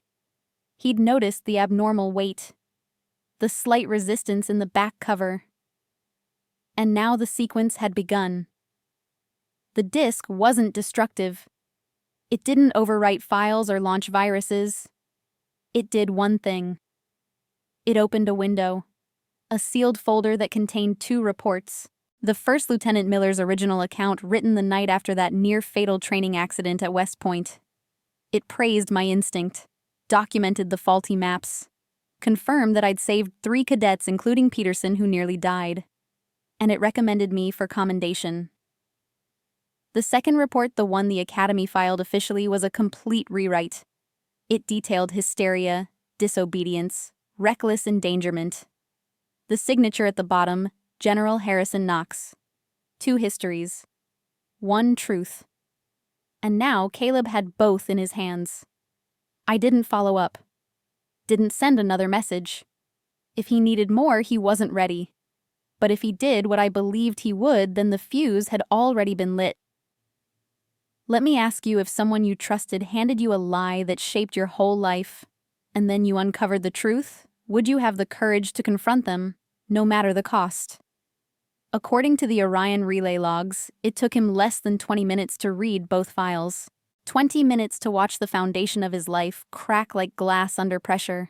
He'd noticed the abnormal weight, the slight resistance in the back cover. And now the sequence had begun. The disk wasn't destructive. It didn't overwrite files or launch viruses. It did one thing. It opened a window, a sealed folder that contained 2 reports. The first, Lieutenant Miller's original account, written the night after that near-fatal training accident at West Point. It praised my instinct, documented the faulty maps, confirmed that I'd saved 3 cadets, including Peterson, who nearly died. and it recommended me for commendation. The second report, the one the Academy filed officially, was a complete rewrite. It detailed hysteria, disobedience, reckless endangerment. The signature at the bottom, General Harrison Knox. 2 histories. 1 truth. And now Caleb had both in his hands. I didn't follow up. Didn't send another message. If he needed more, he wasn't ready. But if he did what I believed he would, then the fuse had already been lit. Let me ask you, if someone you trusted handed you a lie that shaped your whole life, and then you uncovered the truth, would you have the courage to confront them, no matter the cost? According to the Orion relay logs, it took him less than 20 minutes to read both files. 20 minutes to watch the foundation of his life crack like glass under pressure.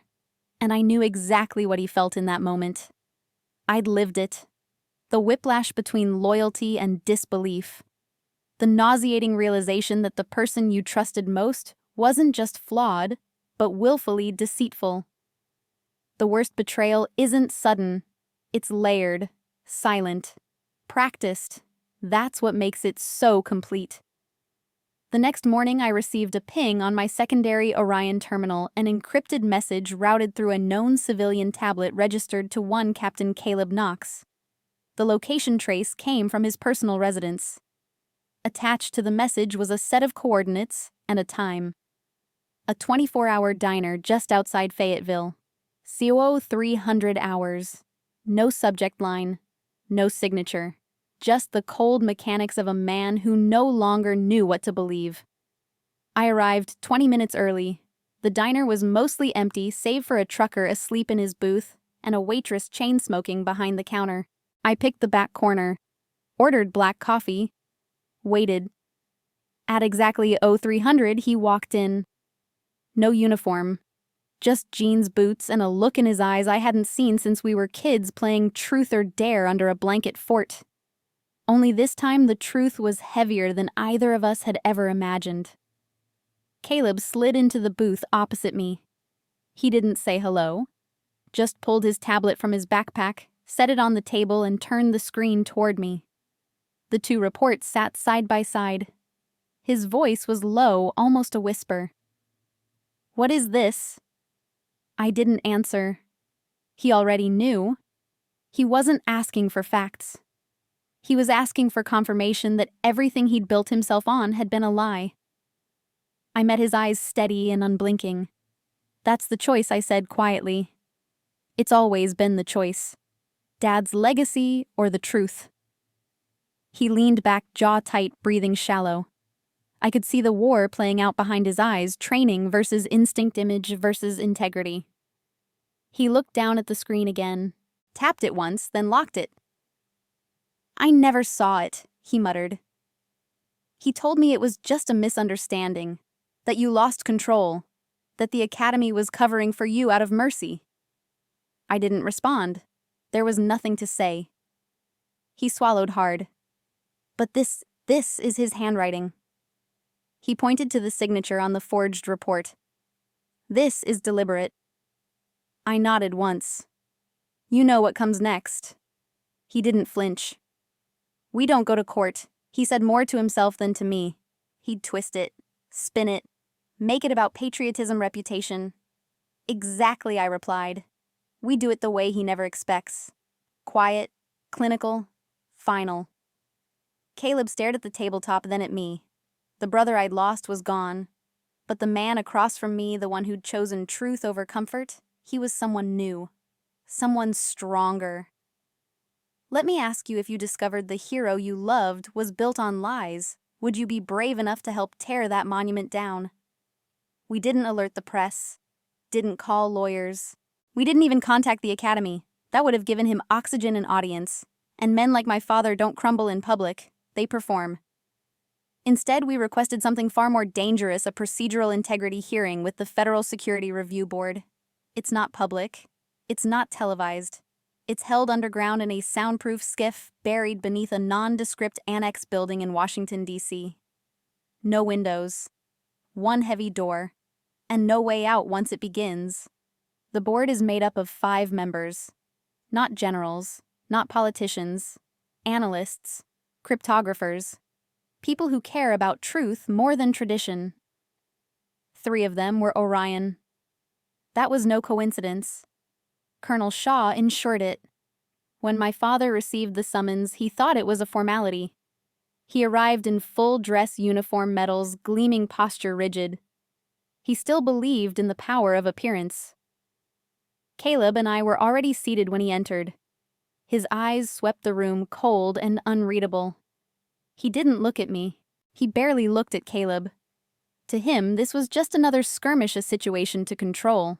And I knew exactly what he felt in that moment. I'd lived it. The whiplash between loyalty and disbelief. The nauseating realization that the person you trusted most wasn't just flawed, but willfully deceitful. The worst betrayal isn't sudden. It's layered, silent, practiced. That's what makes it so complete. The next morning, I received a ping on my secondary Orion terminal, an encrypted message routed through a known civilian tablet registered to one Captain Caleb Knox. The location trace came from his personal residence. Attached to the message was a set of coordinates and a time. A 24-hour diner just outside Fayetteville. CO 300 hours. No subject line. No signature. Just the cold mechanics of a man who no longer knew what to believe. I arrived 20 minutes early. The diner was mostly empty, save for a trucker asleep in his booth and a waitress chain-smoking behind the counter. I picked the back corner, ordered black coffee, waited. At exactly 0300, he walked in. No uniform. Just jeans, boots, and a look in his eyes I hadn't seen since we were kids playing truth or dare under a blanket fort. Only this time the truth was heavier than either of us had ever imagined. Caleb slid into the booth opposite me. He didn't say hello, just pulled his tablet from his backpack, set it on the table, and turned the screen toward me. The 2 reports sat side by side. His voice was low, almost a whisper. "What is this?" I didn't answer. He already knew. He wasn't asking for facts. He was asking for confirmation that everything he'd built himself on had been a lie. I met his eyes steady and unblinking. "That's the choice," I said quietly. "It's always been the choice. Dad's legacy or the truth." He leaned back, jaw tight, breathing shallow. I could see the war playing out behind his eyes, training versus instinct, image versus integrity. He looked down at the screen again, tapped it once, then locked it. "I never saw it," he muttered. "He told me it was just a misunderstanding, that you lost control, that the Academy was covering for you out of mercy." I didn't respond. There was nothing to say. He swallowed hard. "But this is his handwriting." He pointed to the signature on the forged report. "This is deliberate." I nodded once. "You know what comes next." He didn't flinch. "We don't go to court," he said, more to himself than to me. He'd twist it, spin it, make it about patriotism, reputation. "Exactly," I replied. "We do it the way he never expects. Quiet, clinical, final." Caleb stared at the tabletop, then at me. The brother I'd lost was gone. But the man across from me, the one who'd chosen truth over comfort, he was someone new. Someone stronger. "Let me ask you, if you discovered the hero you loved was built on lies, would you be brave enough to help tear that monument down?" We didn't alert the press. Didn't call lawyers. We didn't even contact the Academy. That would have given him oxygen and audience. And men like my father don't crumble in public. They perform. Instead, we requested something far more dangerous, a procedural integrity hearing with the Federal Security Review Board. It's not public. It's not televised. It's held underground in a soundproof skiff buried beneath a nondescript annex building in Washington, D.C. No windows. One heavy door. And no way out once it begins. The board is made up of 5 members. Not generals, not politicians, analysts, cryptographers, people who care about truth more than tradition. 3 of them were Orion. That was no coincidence. Colonel Shaw ensured it. When my father received the summons, he thought it was a formality. He arrived in full dress uniform medals, gleaming posture rigid. He still believed in the power of appearance. Caleb and I were already seated when he entered. His eyes swept the room, cold and unreadable. He didn't look at me. He barely looked at Caleb. To him, this was just another skirmish, a situation to control.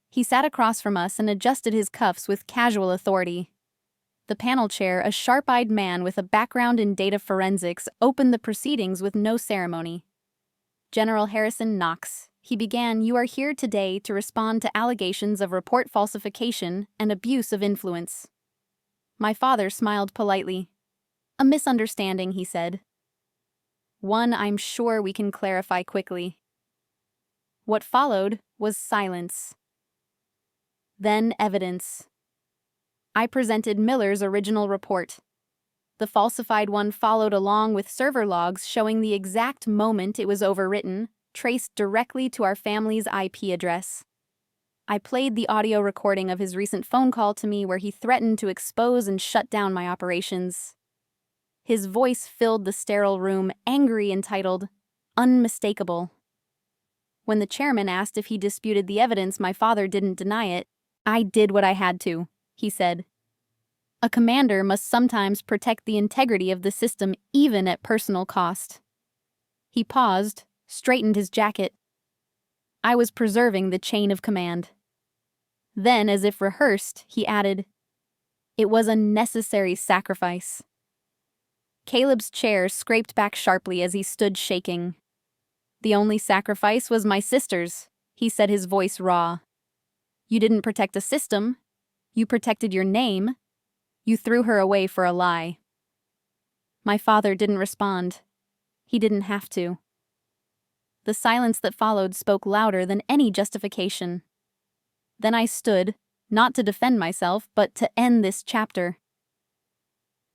He sat across from us and adjusted his cuffs with casual authority. The panel chair, a sharp-eyed man with a background in data forensics, opened the proceedings with no ceremony. General Harrison Knox, he began, "You are here today to respond to allegations of report falsification and abuse of influence." My father smiled politely. "A misunderstanding," he said. "One I'm sure we can clarify quickly." What followed was silence. Then evidence. I presented Miller's original report. The falsified one followed along with server logs showing the exact moment it was overwritten, traced directly to our family's IP address. I played the audio recording of his recent phone call to me where he threatened to expose and shut down my operations. His voice filled the sterile room, angry, entitled, unmistakable. When the chairman asked if he disputed the evidence, my father didn't deny it. "I did what I had to," he said. "A commander must sometimes protect the integrity of the system even at personal cost." He paused, straightened his jacket. "I was preserving the chain of command." Then, as if rehearsed, he added, "It was a necessary sacrifice." Caleb's chair scraped back sharply as he stood shaking. "The only sacrifice was my sister's," he said, his voice raw. "You didn't protect a system. You protected your name. You threw her away for a lie." My father didn't respond. He didn't have to. The silence that followed spoke louder than any justification. Then I stood, not to defend myself, but to end this chapter.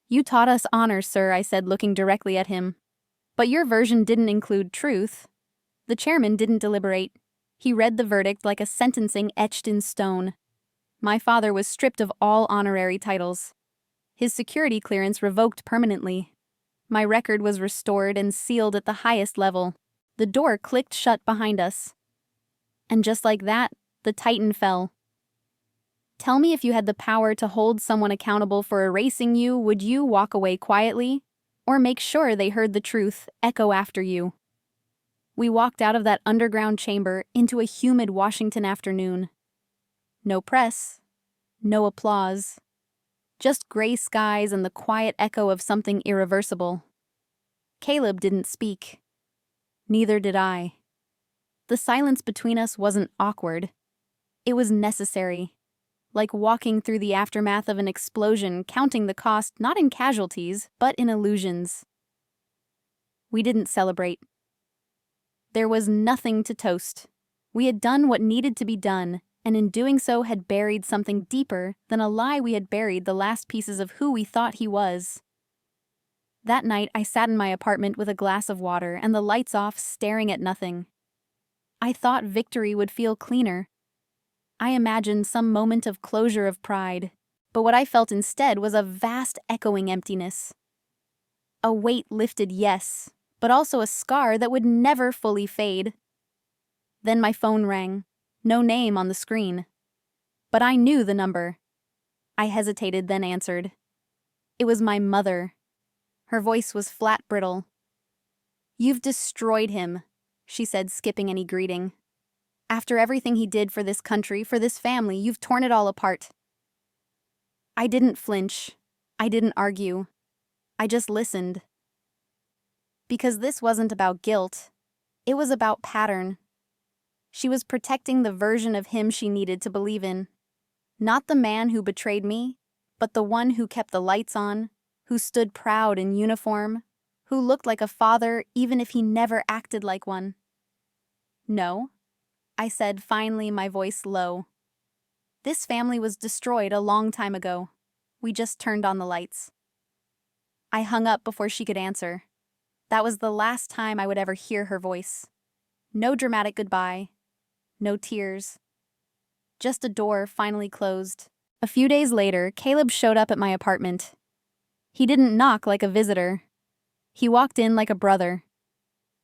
"You taught us honor, sir," I said, looking directly at him. "But your version didn't include truth." The chairman didn't deliberate. He read the verdict like a sentencing etched in stone. My father was stripped of all honorary titles. His security clearance revoked permanently. My record was restored and sealed at the highest level. The door clicked shut behind us. And just like that, the Titan fell. Tell me, if you had the power to hold someone accountable for erasing you, would you walk away quietly? Or make sure they heard the truth echo after you? We walked out of that underground chamber into a humid Washington afternoon. No press, no applause. Just gray skies and the quiet echo of something irreversible. Caleb didn't speak. Neither did I. The silence between us wasn't awkward. It was necessary. Like walking through the aftermath of an explosion, counting the cost not in casualties, but in illusions. We didn't celebrate. There was nothing to toast. We had done what needed to be done, and in doing so had buried something deeper than a lie. We had buried the last pieces of who we thought he was. That night, I sat in my apartment with a glass of water and the lights off, staring at nothing. I thought victory would feel cleaner. I imagined some moment of closure of pride, but what I felt instead was a vast echoing emptiness. A weight lifted, yes, but also a scar that would never fully fade. Then my phone rang. No name on the screen. But I knew the number. I hesitated, then answered. It was my mother. Her voice was flat, brittle. "You've destroyed him," she said, skipping any greeting. "After everything he did for this country, for this family, you've torn it all apart." I didn't flinch. I didn't argue. I just listened. Because this wasn't about guilt. It was about pattern. She was protecting the version of him she needed to believe in. Not the man who betrayed me, but the one who kept the lights on, who stood proud in uniform, who looked like a father even if he never acted like one. "No," I said, finally, my voice low. "This family was destroyed a long time ago. We just turned on the lights." I hung up before she could answer. That was the last time I would ever hear her voice. No dramatic goodbye. No tears. Just a door finally closed. A few days later, Caleb showed up at my apartment. He didn't knock like a visitor. He walked in like a brother.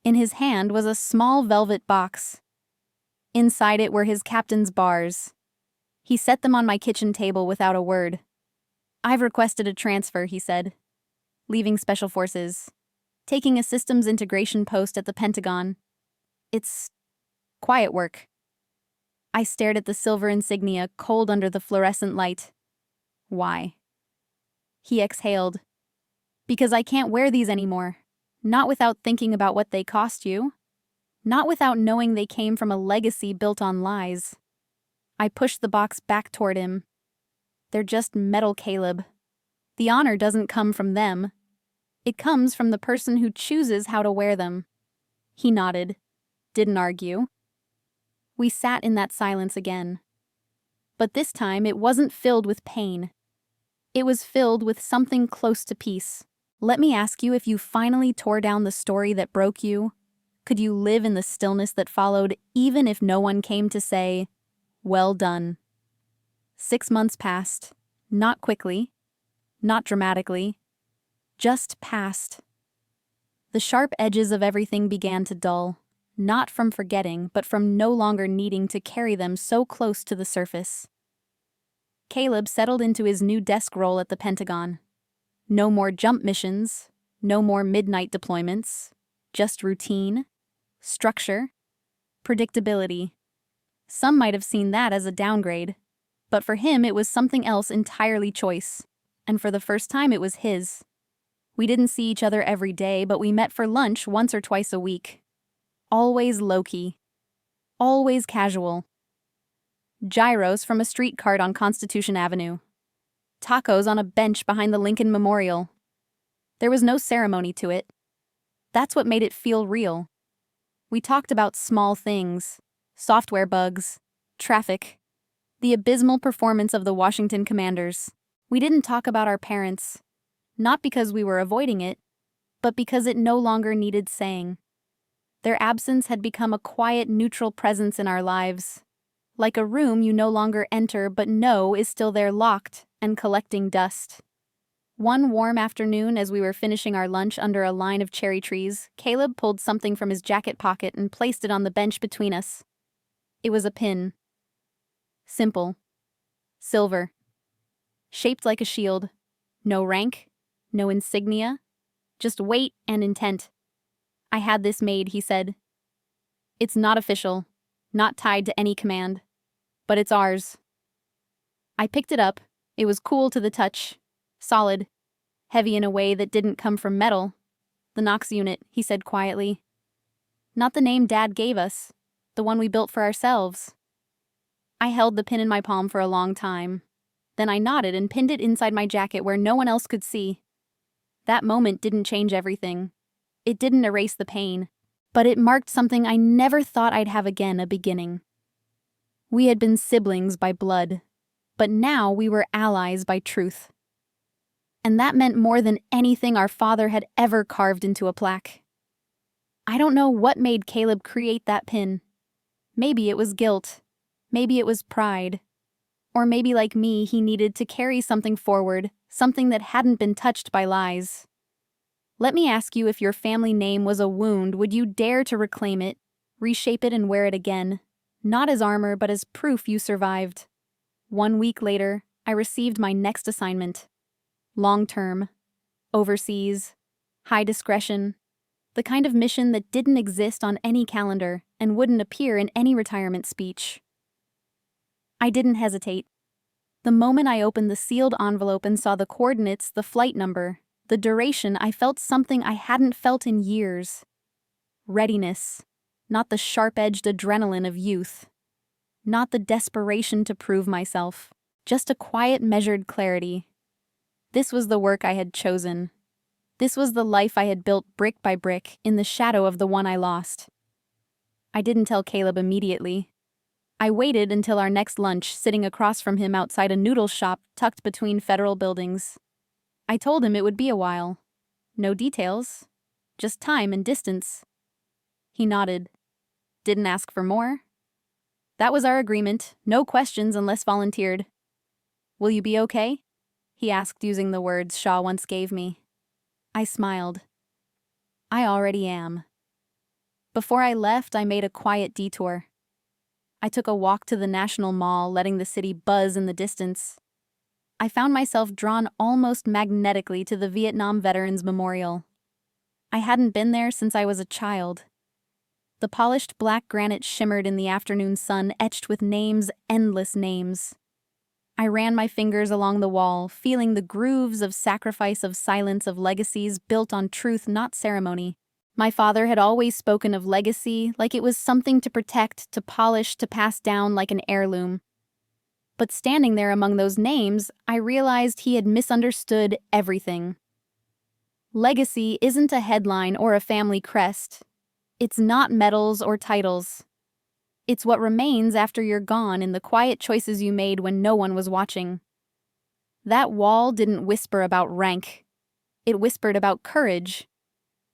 In his hand was a small velvet box. Inside it were his captain's bars. He set them on my kitchen table without a word. "I've requested a transfer," he said. "Leaving Special Forces. Taking a systems integration post at the Pentagon. It's quiet work." I stared at the silver insignia, cold under the fluorescent light. "Why?" He exhaled. "Because I can't wear these anymore. Not without thinking about what they cost you. Not without knowing they came from a legacy built on lies." I pushed the box back toward him. "They're just metal, Caleb. The honor doesn't come from them. It comes from the person who chooses how to wear them." He nodded. Didn't argue. We sat in that silence again. But this time it wasn't filled with pain. It was filled with something close to peace. Let me ask you, if you finally tore down the story that broke you, could you live in the stillness that followed, even if no one came to say, "Well done"? 6 months passed. Not quickly. Not dramatically. Just passed. The sharp edges of everything began to dull. Not from forgetting, but from no longer needing to carry them so close to the surface. Caleb settled into his new desk role at the Pentagon. No more jump missions, no more midnight deployments, just routine, structure, predictability. Some might have seen that as a downgrade, but for him it was something else entirely choice, and for the first time it was his. We didn't see each other every day, but we met for lunch once or twice a week. Always low-key. Always casual. Gyros from a street cart on Constitution Avenue. Tacos on a bench behind the Lincoln Memorial. There was no ceremony to it. That's what made it feel real. We talked about small things, software bugs, traffic, the abysmal performance of the Washington Commanders. We didn't talk about our parents, not because we were avoiding it, but because it no longer needed saying. Their absence had become a quiet, neutral presence in our lives, like a room you no longer enter but know is still there, locked and collecting dust. One warm afternoon, as we were finishing our lunch under a line of cherry trees, Caleb pulled something from his jacket pocket and placed it on the bench between us. It was a pin. Simple. Silver. Shaped like a shield. No rank, no insignia, just weight and intent. "I had this made," he said. "It's not official, not tied to any command, but it's ours." I picked it up. It was cool to the touch, solid, heavy in a way that didn't come from metal. "The Knox unit," he said quietly. "Not the name Dad gave us, the one we built for ourselves." I held the pin in my palm for a long time. Then I nodded and pinned it inside my jacket where no one else could see. That moment didn't change everything. It didn't erase the pain, but it marked something I never thought I'd have again, a beginning. We had been siblings by blood, but now we were allies by truth. And that meant more than anything our father had ever carved into a plaque. I don't know what made Caleb create that pin. Maybe it was guilt. Maybe it was pride. Or maybe, like me, he needed to carry something forward, something that hadn't been touched by lies. Let me ask you, if your family name was a wound, would you dare to reclaim it, reshape it and wear it again? Not as armor, but as proof you survived. 1 week later, I received my next assignment. Long-term, overseas, high discretion, the kind of mission that didn't exist on any calendar and wouldn't appear in any retirement speech. I didn't hesitate. The moment I opened the sealed envelope and saw the coordinates, the flight number, the duration, I felt something I hadn't felt in years. Readiness, not the sharp-edged adrenaline of youth. Not the desperation to prove myself, just a quiet, measured clarity. This was the work I had chosen. This was the life I had built brick by brick in the shadow of the one I lost. I didn't tell Caleb immediately. I waited until our next lunch, sitting across from him outside a noodle shop tucked between federal buildings. I told him it would be a while. No details. Just time and distance. He nodded. Didn't ask for more? That was our agreement. No questions unless volunteered. Will you be okay? He asked using the words Shaw once gave me. I smiled. I already am. Before I left, I made a quiet detour. I took a walk to the National Mall, letting the city buzz in the distance. I found myself drawn almost magnetically to the Vietnam Veterans Memorial. I hadn't been there since I was a child. The polished black granite shimmered in the afternoon sun, etched with names, endless names. I ran my fingers along the wall, feeling the grooves of sacrifice, of silence, of legacies built on truth, not ceremony. My father had always spoken of legacy like it was something to protect, to polish, to pass down like an heirloom. But standing there among those names, I realized he had misunderstood everything. Legacy isn't a headline or a family crest. It's not medals or titles. It's what remains after you're gone in the quiet choices you made when no one was watching. That wall didn't whisper about rank. It whispered about courage.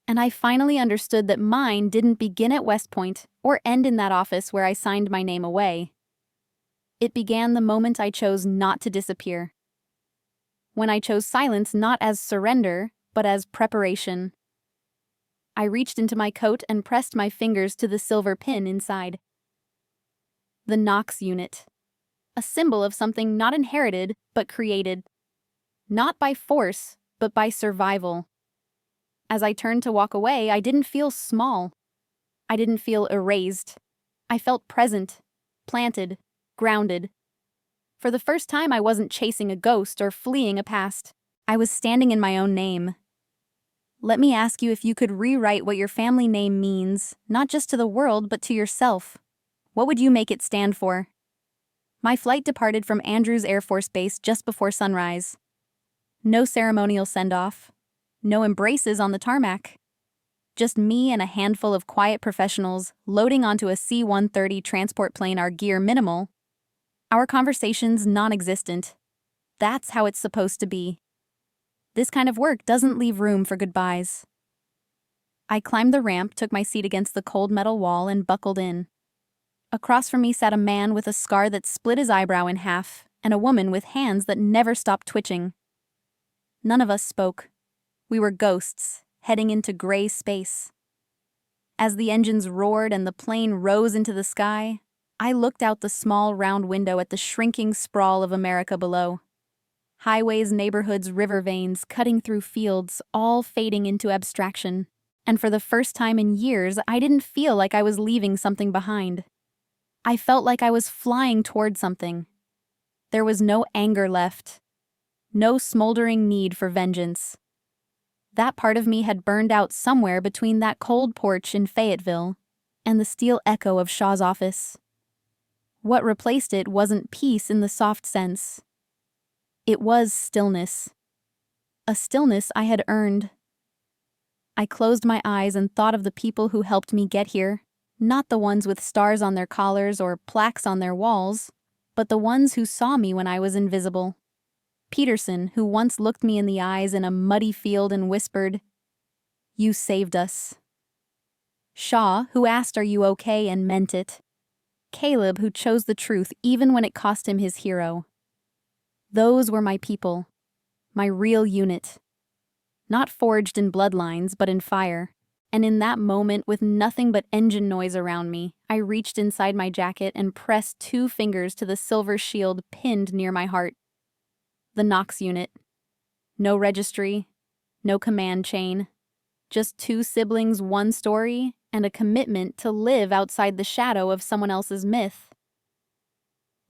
And I finally understood that mine didn't begin at West Point or end in that office where I signed my name away. It began the moment I chose not to disappear. When I chose silence not as surrender, but as preparation. I reached into my coat and pressed my fingers to the silver pin inside. The Knox unit. A symbol of something not inherited, but created. Not by force, but by survival. As I turned to walk away, I didn't feel small. I didn't feel erased. I felt present, planted, grounded. For the first time, I wasn't chasing a ghost or fleeing a past. I was standing in my own name. Let me ask you if you could rewrite what your family name means, not just to the world, but to yourself. What would you make it stand for? My flight departed from Andrews Air Force Base just before sunrise. No ceremonial send-off. No embraces on the tarmac. Just me and a handful of quiet professionals loading onto a C-130 transport plane, our gear minimal. Our conversations non-existent. That's how it's supposed to be. This kind of work doesn't leave room for goodbyes. I climbed the ramp, took my seat against the cold metal wall, and buckled in. Across from me sat a man with a scar that split his eyebrow in half, and a woman with hands that never stopped twitching. None of us spoke. We were ghosts, heading into gray space. As the engines roared and the plane rose into the sky, I looked out the small round window at the shrinking sprawl of America below. Highways, neighborhoods, river veins, cutting through fields, all fading into abstraction. And for the first time in years, I didn't feel like I was leaving something behind. I felt like I was flying toward something. There was no anger left. No smoldering need for vengeance. That part of me had burned out somewhere between that cold porch in Fayetteville and the steel echo of Shaw's office. What replaced it wasn't peace in the soft sense. It was stillness. A stillness I had earned. I closed my eyes and thought of the people who helped me get here, not the ones with stars on their collars or plaques on their walls, but the ones who saw me when I was invisible. Peterson, who once looked me in the eyes in a muddy field and whispered, "You saved us." Shaw, who asked, "Are you okay?" and meant it. Caleb, who chose the truth even when it cost him his hero. Those were my people, my real unit. Not forged in bloodlines, but in fire. And in that moment, with nothing but engine noise around me, I reached inside my jacket and pressed 2 fingers to the silver shield pinned near my heart. The Knox unit. No registry, no command chain. Just 2 siblings, 1 story, and a commitment to live outside the shadow of someone else's myth.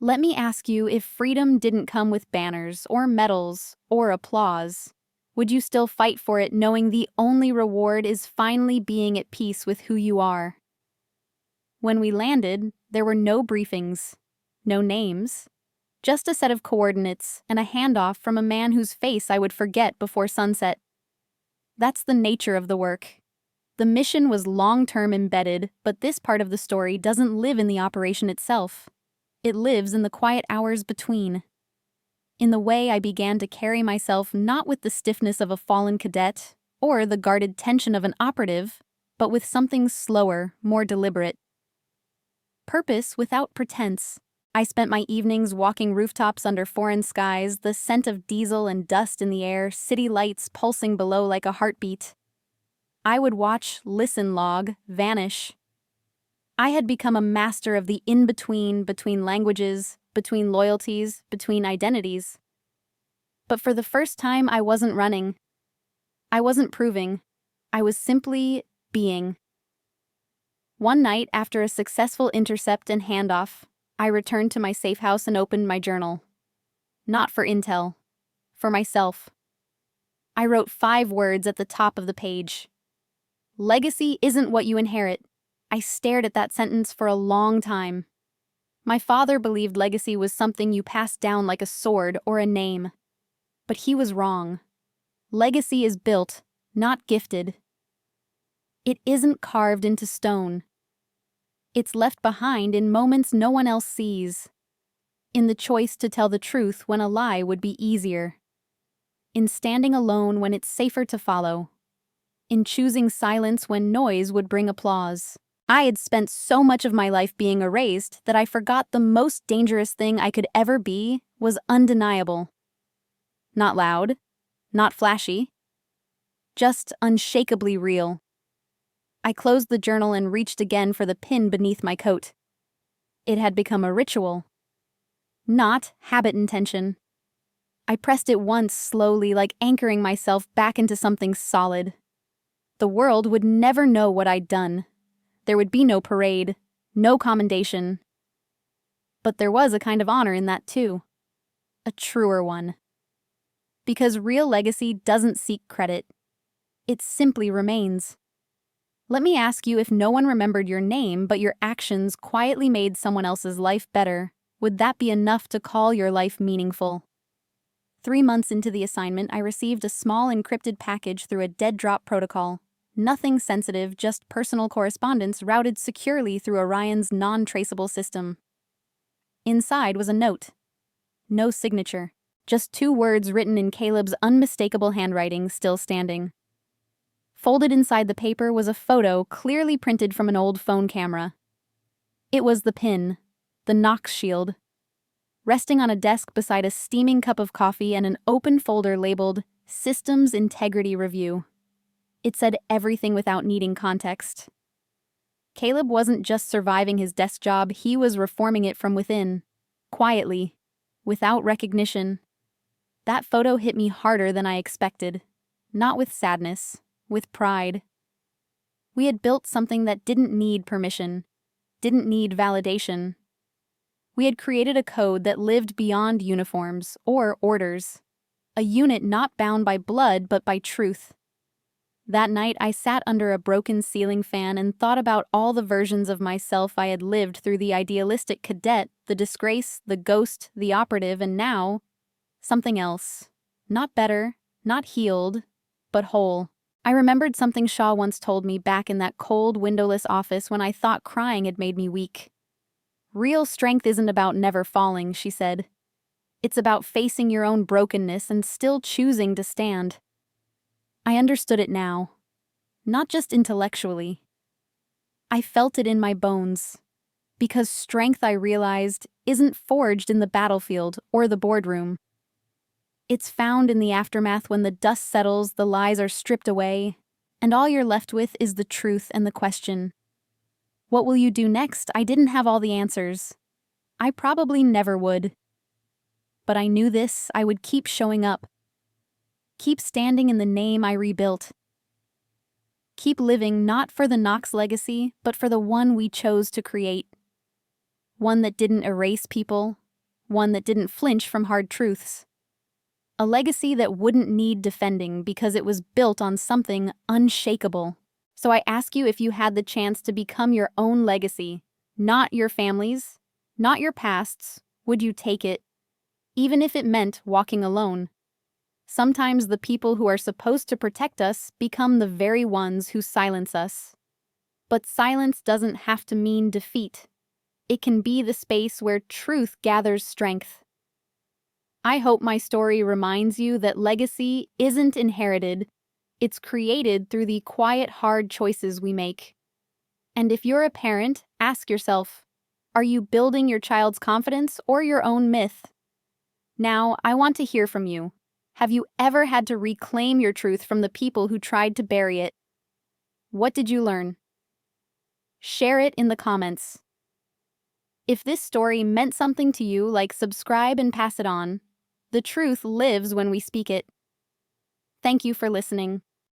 Let me ask you, if freedom didn't come with banners or medals or applause, would you still fight for it, knowing the only reward is finally being at peace with who you are? When we landed, there were no briefings, no names, just a set of coordinates and a handoff from a man whose face I would forget before sunset. That's the nature of the work. The mission was long-term embedded, but this part of the story doesn't live in the operation itself. It lives in the quiet hours between. In the way I began to carry myself not with the stiffness of a fallen cadet or the guarded tension of an operative, but with something slower, more deliberate. Purpose without pretense. I spent my evenings walking rooftops under foreign skies, the scent of diesel and dust in the air, city lights pulsing below like a heartbeat. I would watch, listen, log, vanish. I had become a master of the in-between, between languages, between loyalties, between identities. But for the first time, I wasn't running. I wasn't proving. I was simply being. One night, after a successful intercept and handoff, I returned to my safe house and opened my journal. Not for intel. For myself. I wrote 5 words at the top of the page. Legacy isn't what you inherit. I stared at that sentence for a long time. My father believed legacy was something you passed down like a sword or a name. But he was wrong. Legacy is built, not gifted. It isn't carved into stone. It's left behind in moments no one else sees. In the choice to tell the truth when a lie would be easier. In standing alone when it's safer to follow. In choosing silence when noise would bring applause. I had spent so much of my life being erased that I forgot the most dangerous thing I could ever be was undeniable. Not loud, not flashy, just unshakably real. I closed the journal and reached again for the pin beneath my coat. It had become a ritual, not habit intention. I pressed it once slowly, like anchoring myself back into something solid. The world would never know what I'd done. There would be no parade, no commendation. But there was a kind of honor in that too. A truer one. Because real legacy doesn't seek credit. It simply remains. Let me ask you, if no one remembered your name but your actions quietly made someone else's life better, would that be enough to call your life meaningful? 3 months into the assignment, I received a small encrypted package through a dead-drop protocol. Nothing sensitive, just personal correspondence routed securely through Orion's non-traceable system. Inside was a note. No signature. Just 2 words written in Caleb's unmistakable handwriting, still standing. Folded inside the paper was a photo clearly printed from an old phone camera. It was the pin, the Knox shield, resting on a desk beside a steaming cup of coffee and an open folder labeled Systems Integrity Review. It said everything without needing context. Caleb wasn't just surviving his desk job, he was reforming it from within, quietly, without recognition. That photo hit me harder than I expected, not with sadness, with pride. We had built something that didn't need permission, didn't need validation. We had created a code that lived beyond uniforms or orders, a unit not bound by blood but by truth. That night, I sat under a broken ceiling fan and thought about all the versions of myself I had lived through: the idealistic cadet, the disgrace, the ghost, the operative, and now, something else. Not better, not healed, but whole. I remembered something Shaw once told me back in that cold, windowless office when I thought crying had made me weak. Real strength isn't about never falling, she said. It's about facing your own brokenness and still choosing to stand. I understood it now. Not just intellectually. I felt it in my bones. Because strength, I realized, isn't forged in the battlefield or the boardroom. It's found in the aftermath when the dust settles, the lies are stripped away, and all you're left with is the truth and the question. What will you do next? I didn't have all the answers. I probably never would. But I knew this: I would keep showing up. Keep standing in the name I rebuilt. Keep living not for the Knox legacy, but for the one we chose to create. One that didn't erase people, one that didn't flinch from hard truths. A legacy that wouldn't need defending because it was built on something unshakable. So I ask you, if you had the chance to become your own legacy, not your family's, not your past's, would you take it? Even if it meant walking alone. Sometimes the people who are supposed to protect us become the very ones who silence us. But silence doesn't have to mean defeat. It can be the space where truth gathers strength. I hope my story reminds you that legacy isn't inherited, It's created through the quiet, hard choices we make. And if you're a parent, ask yourself, are you building your child's confidence or your own myth? Now, I want to hear from you. Have you ever had to reclaim your truth from the people who tried to bury it? What did you learn? Share it in the comments. If this story meant something to you, subscribe and pass it on. The truth lives when we speak it. Thank you for listening.